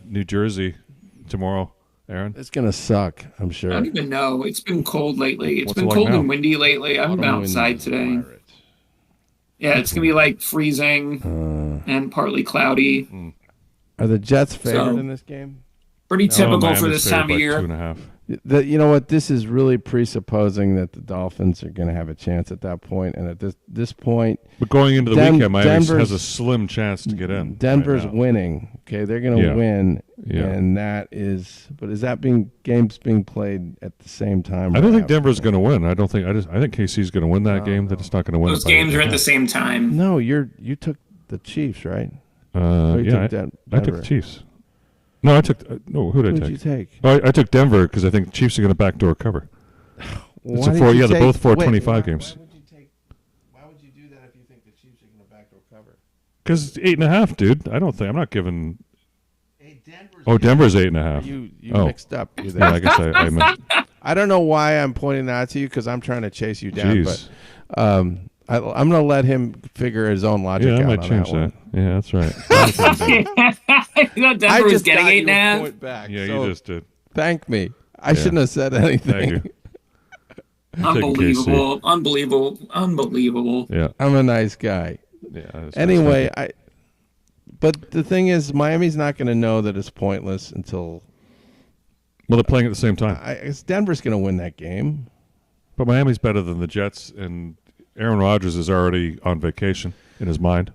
New Jersey tomorrow, Aaron? It's going to suck, I'm sure. I don't even know. It's been cold lately. It's been cold and windy lately. I haven't been outside today. Yeah, it's going to be like freezing and partly cloudy. Are the Jets favored in this game? Pretty typical for this time of year. 2.5. You know what? This is really presupposing that the Dolphins are going to have a chance at that point. And at this point, but going into the weekend, Miami has a slim chance to get in. Denver's winning. Okay, they're going to win, and that is. But is that games being played at the same time? I don't think Denver's going to win. I think KC's going to win that game. That it's not going to win. Those games are at the same time. No, you took the Chiefs, right? I took the Chiefs. No, I took who did I take? Who did you take? Oh, I took Denver because I think the Chiefs are going to backdoor cover. They're both 425 games. Why would you do that if you think the Chiefs are going to backdoor cover? Because 8.5, dude. I'm not giving. Hey, Denver's 8.5. You mixed up. Yeah, I guess I missed. I don't know why I'm pointing that to you because I'm trying to chase you down. Jeez. But I'm going to let him figure his own logic out. Yeah, I might change that. Yeah, that's right. Denver was getting 8.5. Back, yeah, you just did. Thank me. I shouldn't have said anything. Unbelievable. Yeah, I'm a nice guy. Yeah. Anyway, But the thing is, Miami's not going to know that it's pointless until. Well, they're playing at the same time. Denver's going to win that game. But Miami's better than the Jets, and Aaron Rodgers is already on vacation in his mind.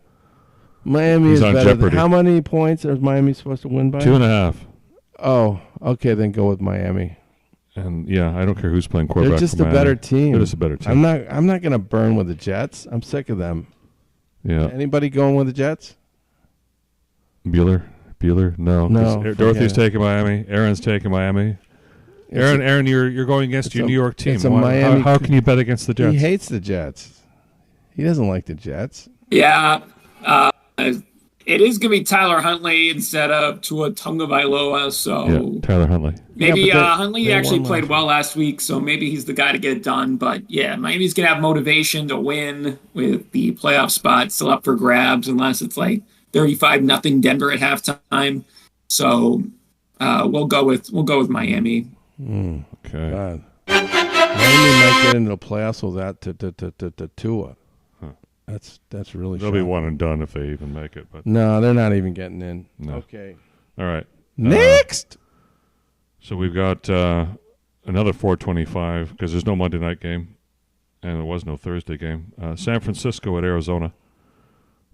Miami is on better. jeopardy. How many points is Miami supposed to win by? 2.5. Oh, okay. Then go with Miami. And yeah, I don't care who's playing quarterback. They're just for a Miami. better team. They're just a better team. I'm not going to burn with the Jets. I'm sick of them. Yeah. Anybody going with the Jets? Bueller? No. No. Dorothy's taking Miami. Aaron's taking Miami. Aaron, you're going against your New York team. It's a Miami. How can you bet against the Jets? He hates the Jets. He doesn't like the Jets. Yeah. It is going to be Tyler Huntley instead of Tua Tagovailoa. So Yeah, Tyler Huntley. maybe Yeah, Huntley actually played well last week, so maybe he's the guy to get it done. But yeah, Miami's going to have motivation to win with the playoff spot still up for grabs, unless it's like 35-0 Denver at halftime. So we'll go with Miami. Okay. God. Miami might get into the playoffs with that to Tua. That's really. They'll be one and done if they even make it. But no, they're not even getting in. No. Okay. All right. Next. So we've got another 4:25 because there's no Monday night game, and there was no Thursday game. San Francisco at Arizona.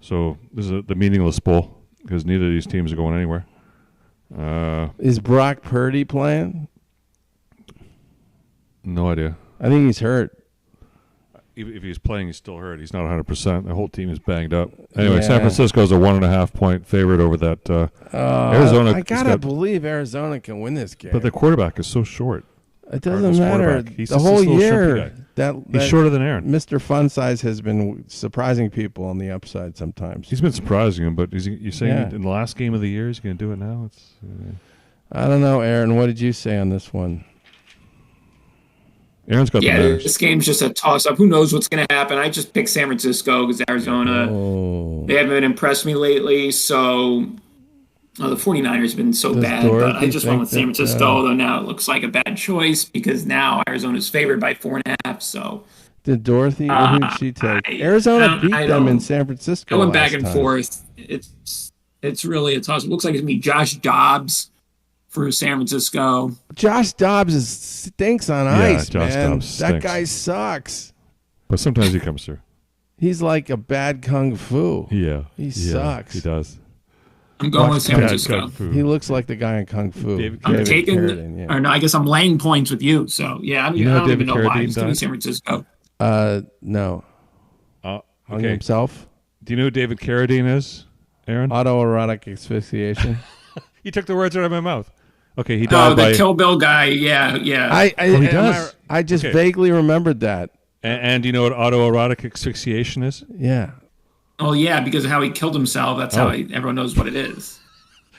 So this is the meaningless bowl because neither of these teams are going anywhere. Is Brock Purdy playing? No idea. I think he's hurt. If he's playing, he's still hurt. He's not 100%. The whole team is banged up. Anyway, Yeah. San Francisco's a 1.5 point favorite over that Arizona. I gotta believe Arizona can win this game. But the quarterback is so short. It doesn't Cardinals matter. quarterback. He's The just whole this little year, shrimpy that He's shorter than Aaron. Mr. Fun Size has been surprising people on the upside sometimes. He's been surprising him, but you're saying Yeah. in the last game of the year he's going to do it now? It's I don't know, Aaron. What did you say on this one? Aaron's got the Yeah, Niners. this game's just a toss-up. Who knows what's going to happen? I just picked San Francisco because Arizona, they haven't impressed me lately. So the 49ers have been so Does bad. But I Dorothy just went with San think that, Francisco, although now it looks like a bad choice because now Arizona's favored by 4.5. So Did Dorothy? Who did she take? Arizona beat them in San Francisco. I went back and last time. forth. It's really a toss-up. It looks like it's going to be Josh Dobbs for San Francisco. Josh Dobbs stinks on ice, Josh man. Dobbs That stinks. guy sucks. But sometimes he comes through. He's like a bad kung fu. Yeah. He sucks. He does. I'm going with San Bad Francisco. kung fu. He looks like the guy in Kung Fu. David I'm taking, Carradine, yeah. or no, I guess I'm laying points with you. So yeah, I You know don't David even know why. Carradine I'm still in died? San Francisco. No. Hung Okay. himself. Do you know who David Carradine is, Aaron? Autoerotic asphyxiation. You took the words out of my mouth. Okay, he Oh, died the by... Kill Bill guy. Yeah. he does. I just Okay. vaguely remembered that. And do you know what autoerotic asphyxiation is? Yeah. Oh yeah, because of how he killed himself. That's how everyone knows what it is.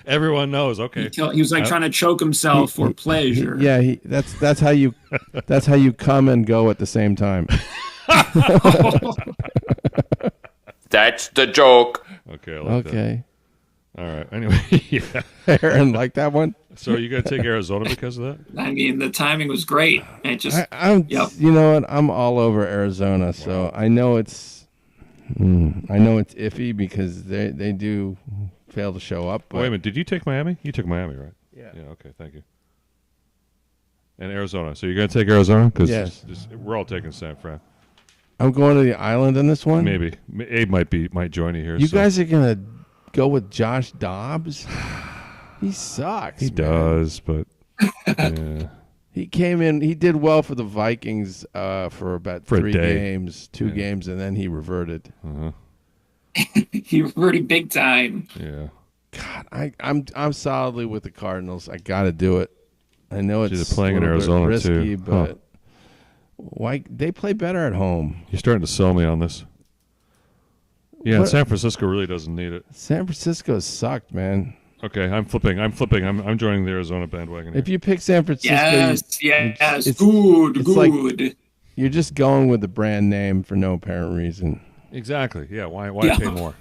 Everyone knows. Okay. He was like trying to choke himself for pleasure. That's how you come and go at the same time. That's the joke. Okay. I like Okay. that. All right. Anyway, yeah. Aaron, like that one? So are you going to take Arizona because of that? I mean, the timing was great. It just Yep. You know what? I'm all over Arizona, so I know it's iffy because they do fail to show up. But Wait a minute. Did you take Miami? You took Miami, right? Yeah. Yeah. Okay. Thank you. And Arizona. So you're going to take Arizona? Because Yes. we're all taking San Fran. I'm going to the island in this one. Maybe Abe might join you here. You so. guys are gonna go with Josh Dobbs? He sucks. He man. does, but yeah. He came in. He did well for the Vikings for about For a 3 day. games, 2 games, and then he reverted. he reverted big time. Yeah. God, I'm solidly with the Cardinals. I got to do it. I know it's They're playing in a little bit Arizona, risky, too. but why they play better at home? You're starting to sell me on this. Yeah, and What- San Francisco really doesn't need it. San Francisco sucked, man. Okay, I'm flipping. I'm joining the Arizona bandwagon here. If you pick San Francisco, Yes, it's good. like- you're just going with the brand name for no apparent reason. Exactly. Yeah. Why Yeah. pay more?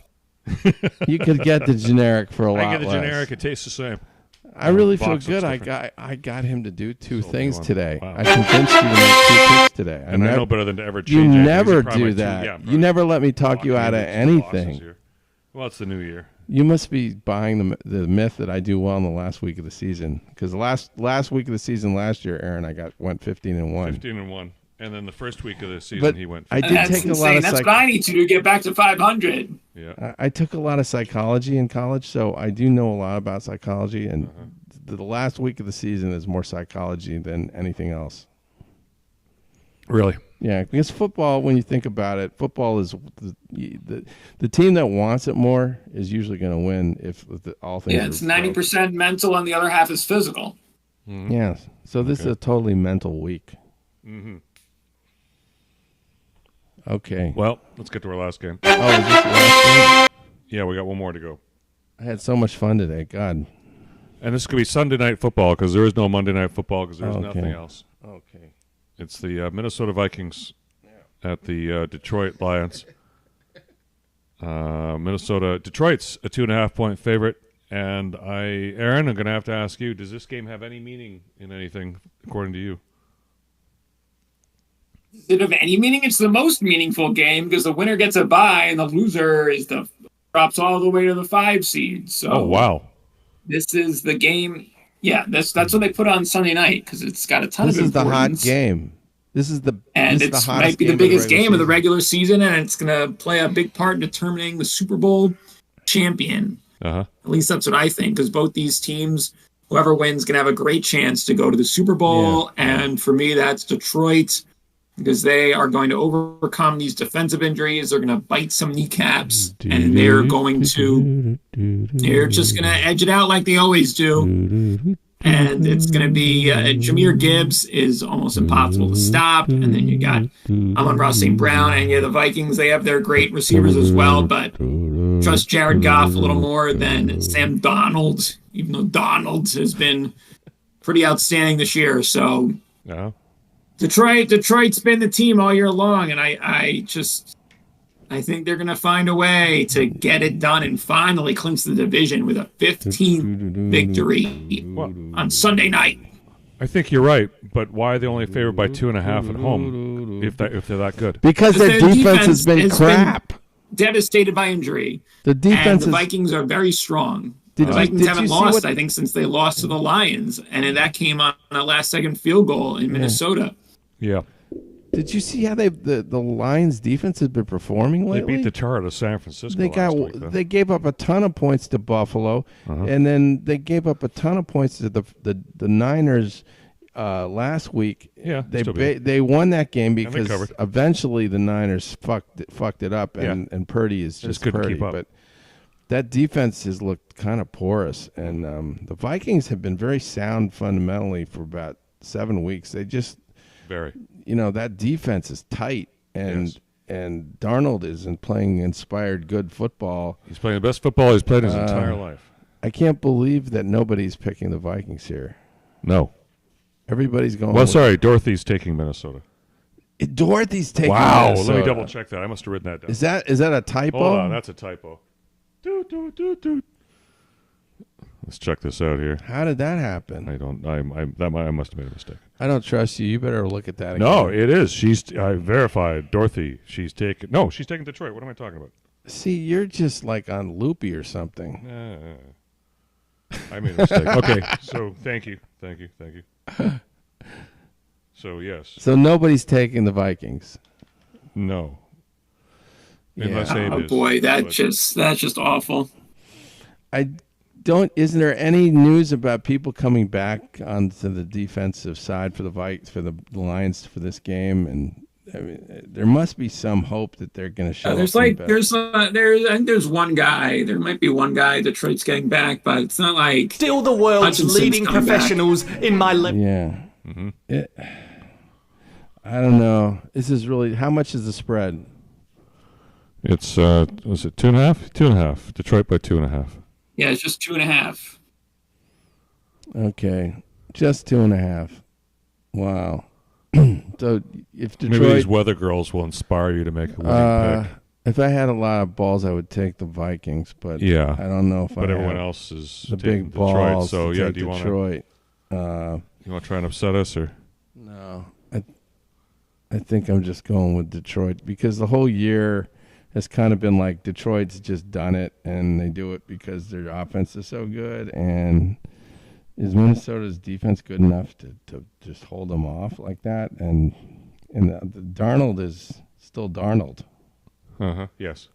You could get the generic for a lot I get the less. generic. It tastes the same. I really feel box looks good. I different. got him to do 2 Sold me things one. today. Wow. I convinced you to make 2 picks today. And I know better than to ever change You anything. These never are probably do my two- that. yeah, You never let me talk Lock you me out of into two losses anything. here. Well, it's the new year. You must be buying the myth that I do well in the last week of the season. Because the last week of the season last year, Aaron, I went 15-1. 15-1. And then the first week of the season, But he went. I did That's take a lot insane. of That's what I need to do to get back to 500. Yeah. I took a lot of psychology in college, so I do know a lot about psychology. And the last week of the season is more psychology than anything else. Really? Yeah, because football, when you think about it, football is the team that wants it more is usually going to win if all things. Yeah, it's 90% mental and the other half is physical. Mhm. Yes. So this is Okay. a totally mental week. Mm-hmm. Okay. Well, let's get to our last game. Oh, is this the last game? Yeah, we got one more to go. I had so much fun today. God. And this could be Sunday Night Football because there is no Monday Night Football because there's Okay. nothing else. Okay. It's the Minnesota Vikings at the Detroit Lions. Detroit's a 2.5-point favorite. And Aaron, I'm going to have to ask you, does this game have any meaning in anything, according to you? Does it have any meaning? It's the most meaningful game because the winner gets a bye and the loser drops all the way to the 5 seed. So Oh, wow. this is the game. Yeah, that's what they put on Sunday night because it's got a ton This of is the hot importance. game. This is the And this it is the hottest might be the game biggest game of the season. regular season, and it's going to play a big part in determining the Super Bowl champion. Uh-huh. At least that's what I think, because both these teams, whoever wins, can have a great chance to go to the Super Bowl. Yeah. And for me, that's Detroit, because they are going to overcome these defensive injuries. They're going to bite some kneecaps, and they're just going to edge it out like they always do. And it's going to be Jahmyr Gibbs is almost impossible to stop. And then you got Amon-Ra St. Brown, and the Vikings, they have their great receivers as well, but trust Jared Goff a little more than Sam Donald, even though Donald has been pretty outstanding this year. So Yeah. Detroit's been the team all year long, and I think they're going to find a way to get it done and finally clinch the division with a 15th victory on Sunday night. I think you're right, but why are they only favored by 2.5 at home if they're that good? Because their defense has been crap. Devastated by injury. The defense and the Vikings are very strong. Did The you- Vikings did haven't you see lost, what- I think, since they lost to the Lions, and that came on a last-second field goal in Minnesota. Yeah. Did you see how the Lions defense has been performing They lately? beat the tar out of San Francisco They last week, though. they gave up a ton of points to Buffalo, and then they gave up a ton of points to the Niners last week. Yeah, still they won that game they because covered. eventually the Niners fucked it up, and Purdy is just couldn't Purdy. keep up. But that defense has looked kind of porous, and the Vikings have been very sound fundamentally for about 7 weeks. They just Very. that defense is tight, and Darnold isn't playing inspired good football. He's playing the best football he's played his entire life. I can't believe that nobody's picking the Vikings here. No. Everybody's going. Well, sorry, Dorothy's taking Minnesota. Dorothy's taking. Wow, Minnesota. let me double check that. I must have written that down. Is that a typo? Hold on, that's a typo. Doot. Let's check this out here. How did that happen? I must have made a mistake. I don't trust you. You better look at that again. No, it is. I verified. Dorothy, she's taking Detroit. What am I talking about? See, you're just like on loopy or something. I made a mistake. Okay, so thank you. So, yes. So nobody's taking the Vikings. No. Yeah. Unless Abe Oh is, boy, but- that's just awful. Isn't there any news about people coming back onto the defensive side for the Vikings, for the Lions for this game? And I mean, there must be some hope that they're going to show. There's up like and bet. I think there's one guy. There might be one guy Detroit's getting back, but it's not like Still the world's Hutchinson's leading coming back. professionals in my Yeah. Mm-hmm. I don't know. This is really, how much is the spread? It's, was it 2.5? 2.5. Detroit by 2.5. Yeah, it's just 2.5. Okay. Just 2.5. Wow. So if Maybe Detroit, these weather girls will inspire you to make a winning pick. if I had a lot of balls, I would take the Vikings, but Yeah. I don't know if But I everyone have else is the taking big Detroit. balls. So, to yeah, take do you want to Detroit. try and upset us? Or No, I think I'm just going with Detroit because the whole year has kind of been like Detroit's just done it, and they do it because their offense is so good. And is Minnesota's defense good enough to just hold them off like that? And the Darnold is still Darnold. Yes.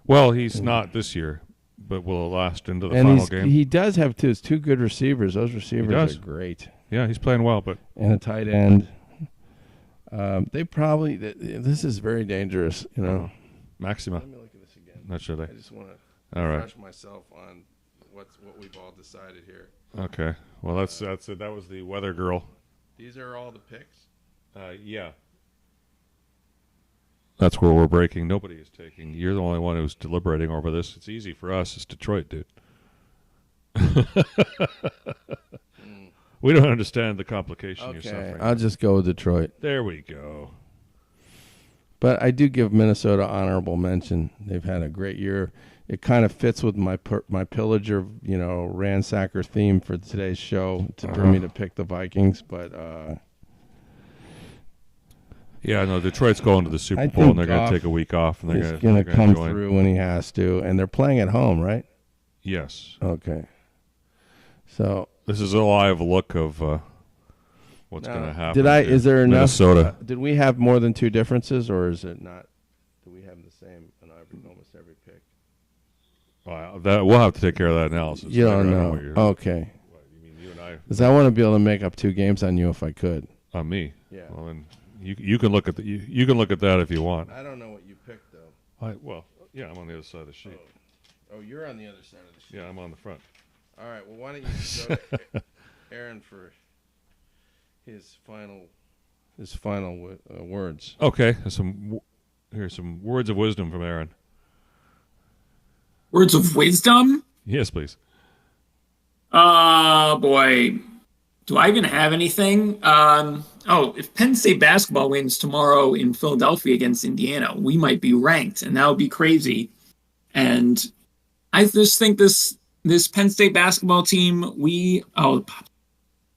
Well, he's not this year, but will it last into the And final game? he does have two good receivers. Those receivers does. are great. Yeah, he's playing well, but And a tight end. They probably this is very dangerous, Maxima. Let me look at this again. Not should I? I just want to All right. refresh myself on what we've all decided here. Okay. Well, that's it. That was the weather girl. These are all the picks. Yeah. That's where we're breaking. Nobody is taking. You're the only one who's deliberating over this. It's easy for us. It's Detroit, dude. We don't understand the complication you're Okay, suffering. I'll just go with Detroit. There we go. But I do give Minnesota honorable mention. They've had a great year. It kind of fits with my pillager, ransacker theme for today's show for me to pick the Vikings. But yeah, no, Detroit's going to the Super Bowl, and they're going to take a week off, and they're going to come join. through when he has to. And they're playing at home, right? Yes. Okay. So this is a live look of what's going to happen. Is there enough? Minnesota. Did we have more than two differences, or is it not? Do we have the same on almost every pick? Well, we'll have to take care of that analysis. You don't know. Okay. What, you mean you and I? Because I want to be able to make up 2 games on you if I could. On me? Yeah. Well, then you can look at you can look at that if you want. I don't know what you picked though. Well, yeah, I'm on the other side of the sheet. Oh, you're on the other side of the sheet. Yeah, I'm on the front. All right. Well, why don't you go to Aaron for his final words? Okay. Here's some words of wisdom from Aaron. Words of wisdom? Yes, please. Boy. Do I even have anything? If Penn State basketball wins tomorrow in Philadelphia against Indiana, we might be ranked, and that would be crazy. And I just think this Penn State basketball team,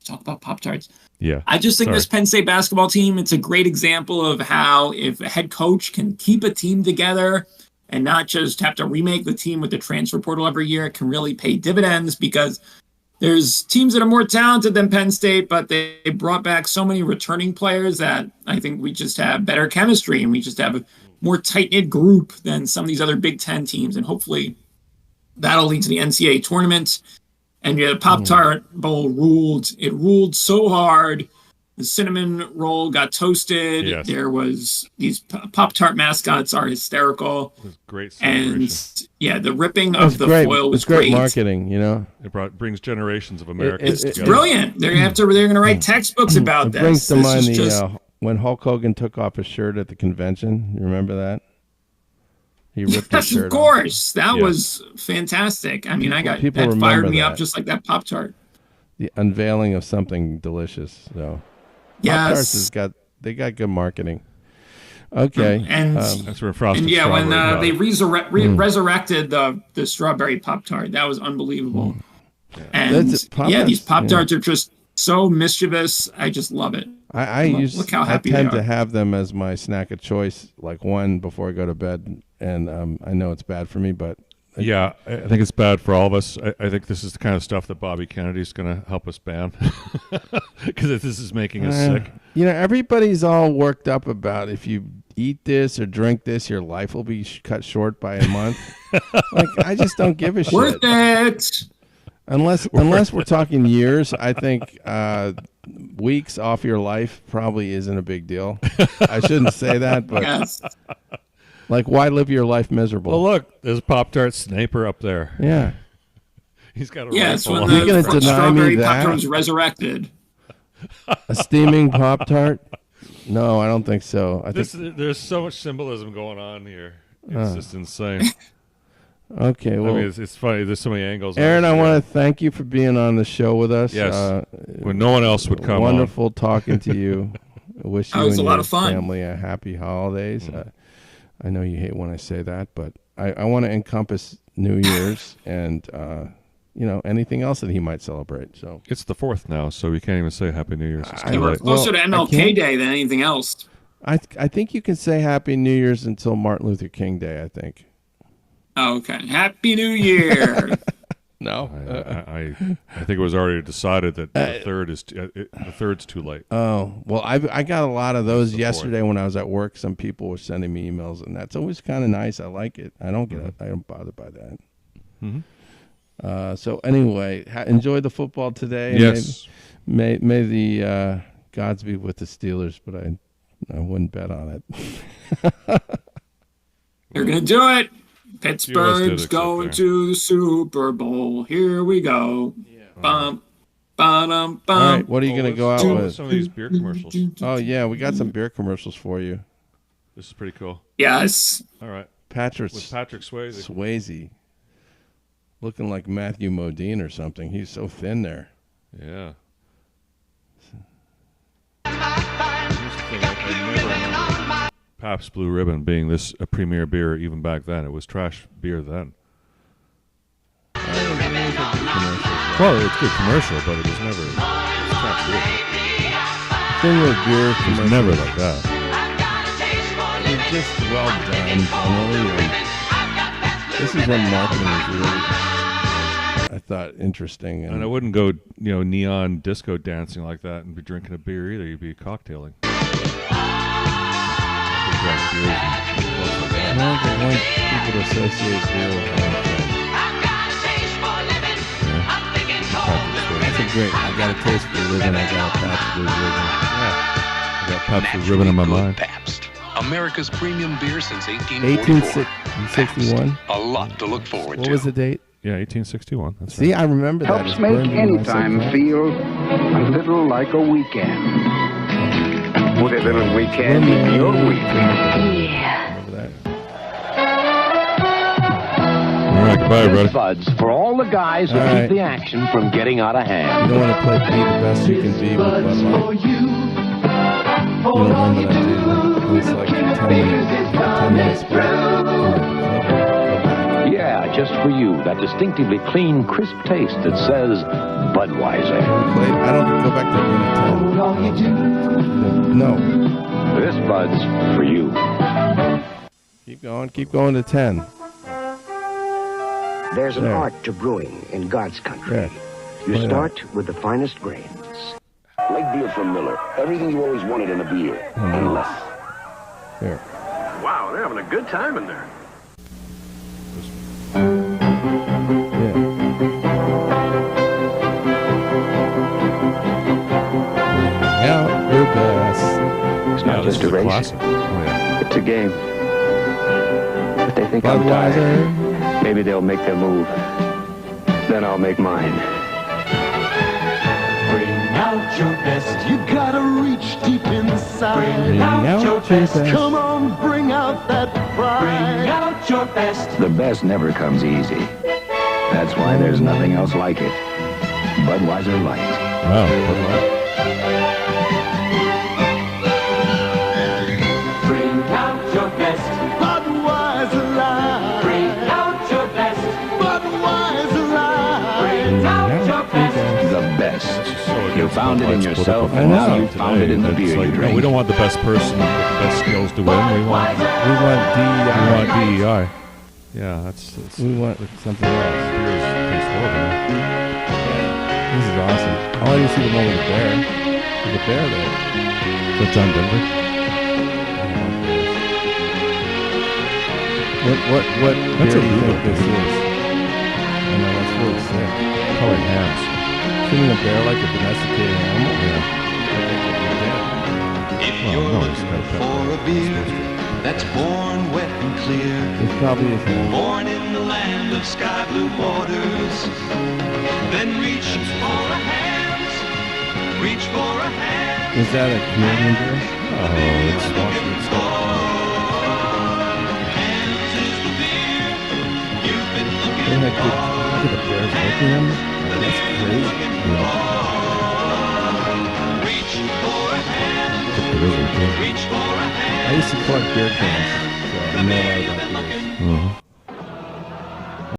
talk about Pop-Tarts. Yeah. I just think this Penn State basketball team, it's a great example of how if a head coach can keep a team together and not just have to remake the team with the transfer portal every year, it can really pay dividends because there's teams that are more talented than Penn State, but they brought back so many returning players that I think we just have better chemistry and we just have a more tight-knit group than some of these other Big Ten teams. And hopefully that'll lead to the NCAA tournament. And the Pop-Tart Bowl ruled. It ruled so hard. The cinnamon roll got toasted. Yes. There was these Pop-Tart mascots are hysterical. It was great celebration. And yeah, the ripping of the foil was great marketing, It brings generations of Americans It's together. brilliant. They're going to write textbooks about this. It brings to mind just when Hulk Hogan took off his shirt at the convention. You remember that? He ripped his yes, shirt of course. off. That was fantastic. I mean, people that fired me remember up that. just like that Pop-Tart. The unveiling of something delicious. So Yes. Pop-Tarts they got good marketing. Okay. And that's where Frosted and yeah, when Strawberry they resurrected the strawberry Pop-Tart, that was unbelievable. And these Pop-Tarts are just so mischievous. I just love it. Look how happy I tend they are. to have them as my snack of choice, like one before I go to bed. And I know it's bad for me, but yeah, I think it's bad for all of us. I think this is the kind of stuff that Bobby Kennedy's going to help us ban because this is making us sick. Everybody's all worked up about if you eat this or drink this, your life will be cut short by a month. I just don't give a shit. Worth it. Unless we're talking years, I think weeks off your life probably isn't a big deal. I shouldn't say that, but Yes. why live your life miserable? Well, look, there's Pop-Tart Sniper up there. Yeah. He's got a Yes, rifle. when You're gonna the deny me strawberry that? Pop-Tart was resurrected. A steaming Pop-Tart? No, I don't think so. There's so much symbolism going on here. It's just insane. Okay, well, I mean, it's funny. There's so many angles. Aaron, I want to thank you for being on the show with us. Yes, when no one else would come. Wonderful talking to you. I wish you was and a lot your of fun. family a happy holidays. I know you hate when I say that, but I want to encompass New Year's and anything else that he might celebrate. So It's the 4th now, so we can't even say Happy New Year's. It's too We're late. closer to I MLK can't- Day than anything else. I think you can say Happy New Year's until Martin Luther King Day. I think. Oh, okay. Happy New Year. No. I think it was already decided that the third's too late. Oh, well, I got a lot of those the yesterday when I was at work. Some people were sending me emails, and that's always kind of nice. I like it. I don't bother by that. Mm-hmm. So anyway, enjoy the football today. Yes. May the gods be with the Steelers, but I wouldn't bet on it. They're going to do it. Pittsburgh's going to the Super Bowl. Here we go. Bum, ba-dum, bum. All right, what are you going to go out with? Some of these beer commercials. Oh, yeah, we got some beer commercials for you. This is pretty cool. Yes. All right. With Patrick Swayze. Swayze. Looking like Matthew Modine or something. He's so thin there. Yeah. I never Pabst Blue Ribbon being a premier beer even back then. It was trash beer then. Well, it's good commercial, but it was never trash beer. The thing with beer It was commercials, never like that. it's just well done. Generally, this is when marketing was really, I thought, interesting. And I wouldn't go, neon disco dancing like that and be drinking a beer either. You'd be cocktailing. I don't want people to associate beer with anything. That's a great. I got a taste for living. I got a Pabst Blue Ribbon. Yeah. I got Pabst Blue Ribbon in my mind. Pabst, America's premium beer since 1844. 1861. A lot to look forward What to. was the date? Yeah, 1861. That's See, right. I remember that. Helps It's make burned in any my time subconscious. feel a little like a weekend. Put a little weekend in your week. Remember that? All right, goodbye, brother. Buds for all the guys who All keep right. the action from getting out of You hand. don't want to play Be the Best You Can Be with Bud Light. You don't remember that, do you? It was like a 10-minute split. Yeah, just for you, that distinctively clean, crisp taste that says Budweiser. I don't go back to being 10. No. This Bud's for you. Keep going to 10. There's an There. art to brewing in God's country. There. You Why not? start with the finest grains. Like beer from Miller. Everything you always wanted in a beer. And less. There. Wow, they're having a good time in there. Yeah. Out your best. It's not This just is a race. classic. Oh, yeah. It's a game. If they think I'm tired, Budweiser. maybe they'll make their move. Then I'll make mine. Bring out your best. You gotta reach deep inside. Bring out your best. Come on, bring out that pride. Bring out your best. The best never comes easy. That's why there's nothing else like it. Budweiser Light. Wow. Bud Light. Bring out your best. Budweiser Light. Bring out your best. Budweiser Light. Bring out your best. The best. So You found it in yourself, I and know. now you found it in the It's beer like, you drink. we don't want the best person with the best skills to win. We want DEI. Yeah, that's We want something else. beer tastes horrible. This is awesome. I want to see the one with the bear. There's a bear there. Is that John Denver? What That's beer a do you think Beevo. this is? I know, that's really sick. Colored hams. Shouldn't a bear like a domesticated animal? Yeah. If Well, you're no, it's looking got a for a beer that's born wet and clear, It probably is him. born in the land of sky blue waters, then reach for a hand, reach for a hand. Is that a Canadian beer? Oh, it's Looking for hands is the beer you've been They looking had good, for. look at the bears looking at them. That's crazy. Reach for a hand, It isn't. reach for a hand. I used to collect beer cans, so I know a lot about beers. Uh-huh.